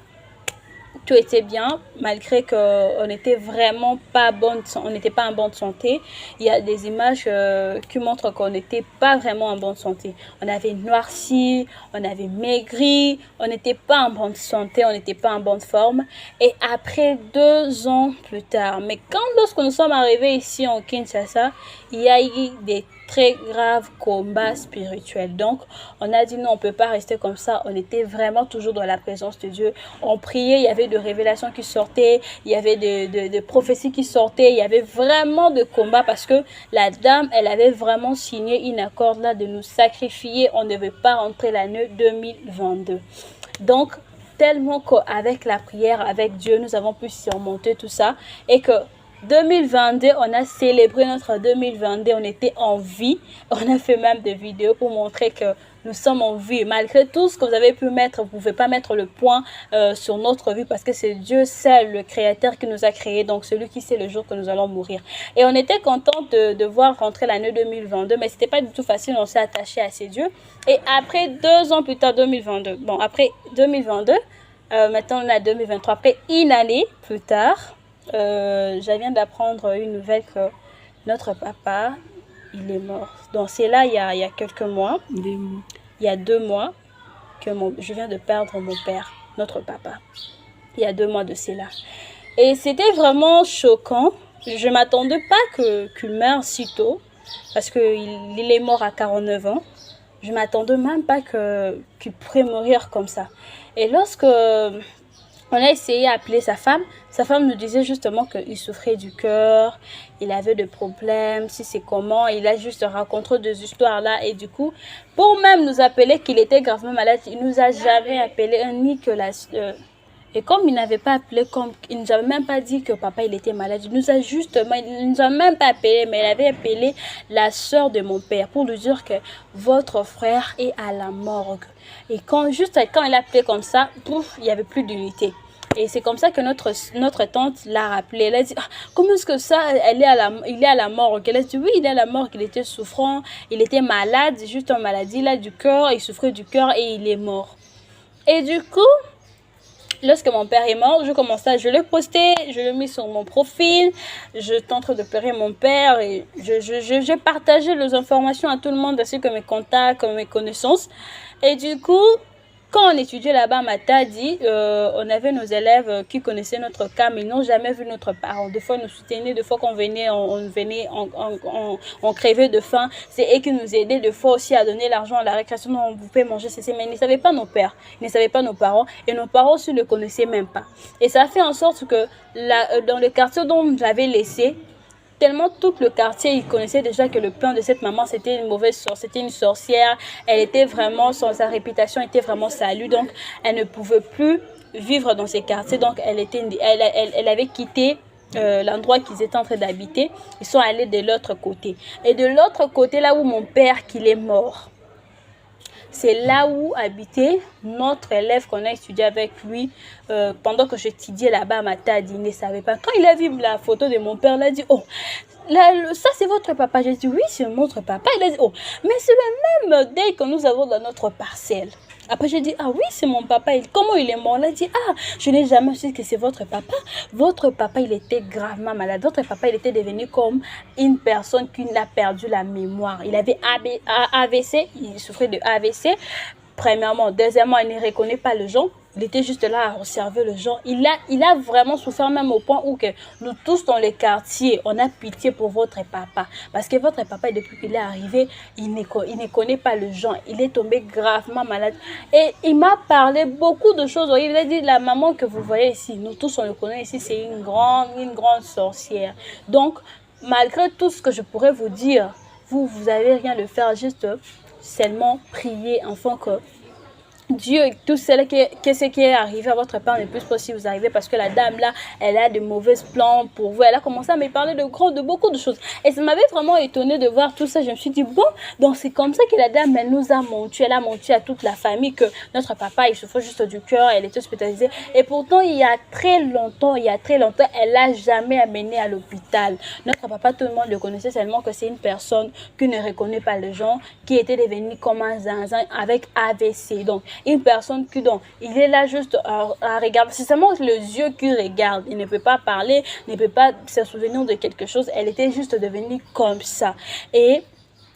tout était bien, malgré qu'on n'était vraiment pas on n'était pas en bonne santé. Il y a des images qui montrent qu'on n'était pas vraiment en bonne santé. On avait noirci, on avait maigri, on n'était pas en bonne santé, on n'était pas en bonne forme. Et après 2 ans plus tard, mais lorsque nous sommes arrivés ici en Kinshasa, il y a eu des très graves combats spirituels. Donc, on a dit non, on ne peut pas rester comme ça. On était vraiment toujours dans la présence de Dieu. On priait, il y avait de révélations qui sortaient, il y avait de prophéties qui sortaient, il y avait vraiment de combats parce que la dame, elle avait vraiment signé une accord là de nous sacrifier. On ne veut pas rentrer l'année 2022. Donc, tellement qu'avec la prière, avec Dieu, nous avons pu surmonter tout ça et que 2022, on a célébré notre 2022, on était en vie. On a fait même des vidéos pour montrer que nous sommes en vie. Malgré tout ce que vous avez pu mettre, vous ne pouvez pas mettre le point sur notre vie parce que c'est Dieu seul, le Créateur qui nous a créés. Donc, celui qui sait le jour que nous allons mourir. Et on était content de voir rentrer l'année 2022, mais ce n'était pas du tout facile. On s'est attaché à ces dieux. Et après 2 ans plus tard, 2022, bon, après 2022, maintenant on est à 2023, après une année plus tard, je viens d'apprendre une nouvelle que notre papa, il est mort. Donc c'est là, il y a quelques mois, il y a 2 mois, que je viens de perdre mon père, notre papa. Il y a 2 mois de cela. Et c'était vraiment choquant. Je ne m'attendais pas qu'il meure si tôt, parce qu'il est mort à 49 ans. Je ne m'attendais même pas qu'il pourrait mourir comme ça. Et lorsque on a essayé d'appeler sa femme nous disait justement qu'il souffrait du cœur, il avait des problèmes, si c'est comment, il a juste raconté des histoires là. Et du coup, pour même nous appeler qu'il était gravement malade, il nous a jamais appelé ni que et comme il n'avait pas appelé, il nous avait même pas dit que papa il était malade, il nous a même pas appelé, mais il avait appelé la sœur de mon père pour lui dire que votre frère est à la morgue. Et quand il a appelé comme ça, pouf, il n'y avait plus d'unité. Et c'est comme ça que notre tante l'a rappelé. Elle a dit, ah, comment est-ce que ça, il est à la morgue? Elle a dit, oui, il est à la morgue, il était souffrant, il était malade, juste en maladie là, du cœur, il souffrait du cœur et il est mort. Et du coup, lorsque mon père est mort, je l'ai posté, je l'ai mis sur mon profil, je tente de pleurer mon père et j'ai partagé les informations à tout le monde, ainsi que mes contacts, mes connaissances. Et du coup, quand on étudiait là-bas à Matadi, on avait nos élèves qui connaissaient notre cas, mais ils n'ont jamais vu notre parent. Des fois, ils nous soutenaient, des fois qu'on venait, on crevait de faim. C'est eux qui nous aidaient, des fois aussi à donner l'argent à la récréation. Non, on pouvait manger, mais ils ne savaient pas nos pères, ils ne savaient pas nos parents, et nos parents aussi ne le connaissaient même pas. Et ça fait en sorte que dans le quartier dont j'avais laissé, tellement tout le quartier, il connaissait déjà que le père de cette maman, c'était une mauvaise sorcière, c'était une sorcière. Elle était vraiment, sa réputation était vraiment salue. Donc, elle ne pouvait plus vivre dans ces quartiers. Donc, elle avait quitté l'endroit qu'ils étaient en train d'habiter. Ils sont allés de l'autre côté. Et de l'autre côté, là où mon père, qu'il est mort, c'est là où habitait notre élève qu'on a étudié avec lui pendant que j'étudiais là-bas à Matadi. Il ne savait pas. Quand il a vu la photo de mon père, il a dit, oh, ça c'est votre papa. J'ai dit, oui, c'est notre papa. Il a dit, oh, mais c'est le même deuil que nous avons dans notre parcelle. Après, j'ai dit, ah oui, c'est mon papa. Comment il est mort? Il a dit, ah, je n'ai jamais su que c'est votre papa. Votre papa, il était gravement malade. Votre papa, il était devenu comme une personne qui a perdu la mémoire. Il avait AVC, il souffrait de AVC. Premièrement. Deuxièmement, il ne reconnaît pas les gens. Il était juste là à observer les gens. Il a vraiment souffert même au point où que nous tous dans les quartiers, on a pitié pour votre papa. Parce que votre papa, depuis qu'il est arrivé, il ne connaît pas les gens. Il est tombé gravement malade. Et il m'a parlé beaucoup de choses. Il a dit, la maman que vous voyez ici, nous tous on le connaît ici, c'est une grande sorcière. Donc, malgré tout ce que je pourrais vous dire, vous n'avez rien à faire, juste seulement prier afin que Dieu, tout ce qui est arrivé à votre père n'est plus possible vous arriver parce que la dame là, elle a de mauvais plans pour vous. Elle a commencé à me parler de beaucoup de choses. Et ça m'avait vraiment étonné de voir tout ça. Je me suis dit, bon, donc c'est comme ça que la dame, elle nous a menti. Elle a menti à toute la famille que notre papa, il souffrait juste du cœur, elle était hospitalisée. Et pourtant, il y a très longtemps, elle l'a jamais amené à l'hôpital. Notre papa, tout le monde le connaissait seulement que c'est une personne qui ne reconnaît pas les gens, qui était devenue comme un zinzin avec AVC. Donc, une personne qui, donc, il est là juste à regarder. C'est seulement les yeux qui regardent. Il ne peut pas parler, ne peut pas se souvenir de quelque chose. Elle était juste devenue comme ça. Et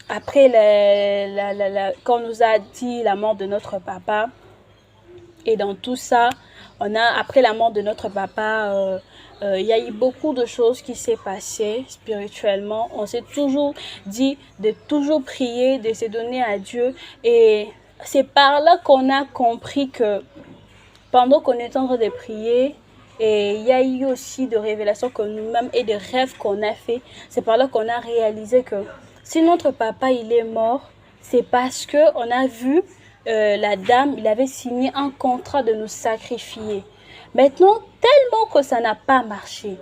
après, quand on nous a dit la mort de notre papa, et dans tout ça, après la mort de notre papa, il y a eu beaucoup de choses qui s'est passées spirituellement. On s'est toujours dit de toujours prier, de se donner à Dieu. Et c'est par là qu'on a compris que pendant qu'on est en train de prier, et il y a eu aussi de révélations que nous-mêmes et de rêves qu'on a fait. C'est par là qu'on a réalisé que si notre papa il est mort, c'est parce qu'on a vu la dame, il avait signé un contrat de nous sacrifier. Maintenant, tellement que ça n'a pas marché,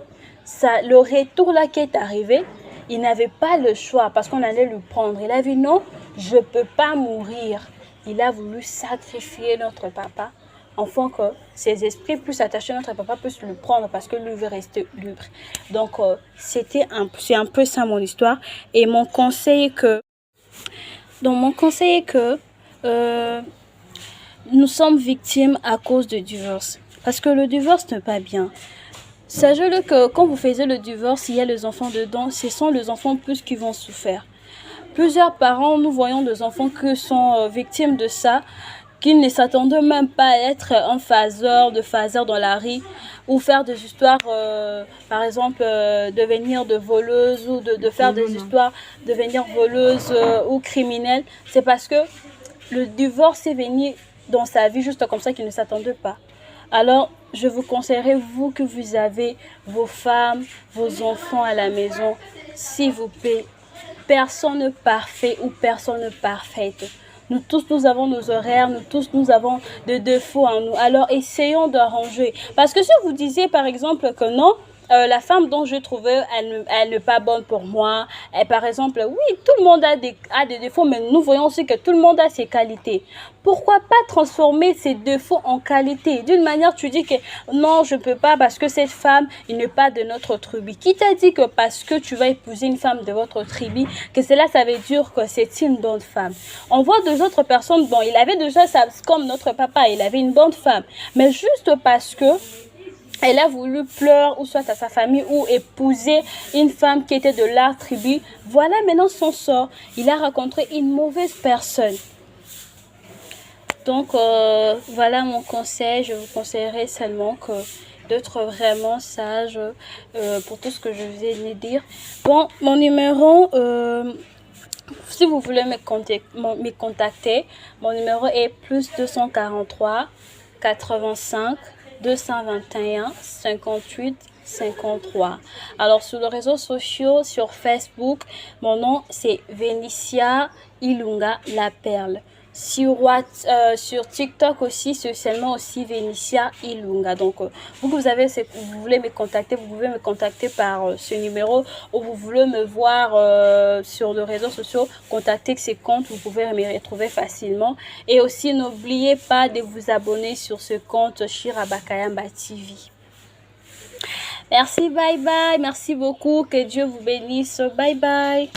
le retour là qui est arrivé, il n'avait pas le choix parce qu'on allait lui prendre. Il a dit non, je ne peux pas mourir. Il a voulu sacrifier notre papa afin que ses esprits puissent s'attacher à notre papa, puissent le prendre parce que lui veut rester libre. Donc, c'est un peu ça mon histoire. Et mon conseil est que nous sommes victimes à cause du divorce. Parce que le divorce n'est pas bien. Sachez-le que quand vous faites le divorce, il y a les enfants dedans, ce sont les enfants plus qui vont souffrir. Plusieurs parents, nous voyons des enfants qui sont victimes de ça, qui ne s'attendaient même pas à être un phaseur dans la rue ou faire des histoires, par exemple, devenir de voleuse ou de faire des histoires, devenir voleuse ou criminelle. C'est parce que le divorce est venu dans sa vie juste comme ça qu'il ne s'attendait pas. Alors, je vous conseillerais, vous que vous avez vos femmes, vos enfants à la maison, s'il vous plaît, personne parfait ou personne parfaite. Nous tous, nous avons nos horaires, nous tous, nous avons des défauts en nous. Alors, essayons d'arranger. Parce que si vous disiez, par exemple, que non, la femme dont je trouvais, elle n'est pas bonne pour moi. Et par exemple, oui, tout le monde a des défauts, mais nous voyons aussi que tout le monde a ses qualités. Pourquoi pas transformer ces défauts en qualité? D'une manière, tu dis que non, je ne peux pas parce que cette femme, il n'est pas de notre tribu. Qui t'a dit que parce que tu vas épouser une femme de votre tribu, que cela, ça veut dire que c'est une bonne femme? On voit deux autres personnes, bon, il avait déjà ça, comme notre papa, il avait une bonne femme. Mais juste parce que elle a voulu pleurer ou soit à sa famille ou épouser une femme qui était de leur tribu. Voilà maintenant son sort. Il a rencontré une mauvaise personne. Donc, voilà mon conseil. Je vous conseillerais seulement d'être vraiment sage pour tout ce que je viens de dire. Bon, mon numéro, si vous voulez me contacter, mon numéro est plus 243 85 221 58 53. Alors sur les réseaux sociaux, sur Facebook, mon nom c'est Vénitia Ilunga La Perle. Sur TikTok aussi, c'est seulement aussi Vénitia Ilunga. Donc, vous voulez me contacter, vous pouvez me contacter par ce numéro ou vous voulez me voir sur les réseaux sociaux, contactez ces comptes, vous pouvez me retrouver facilement. Et aussi, n'oubliez pas de vous abonner sur ce compte Shira Bakayamba TV. Merci, bye bye, merci beaucoup, que Dieu vous bénisse, bye bye.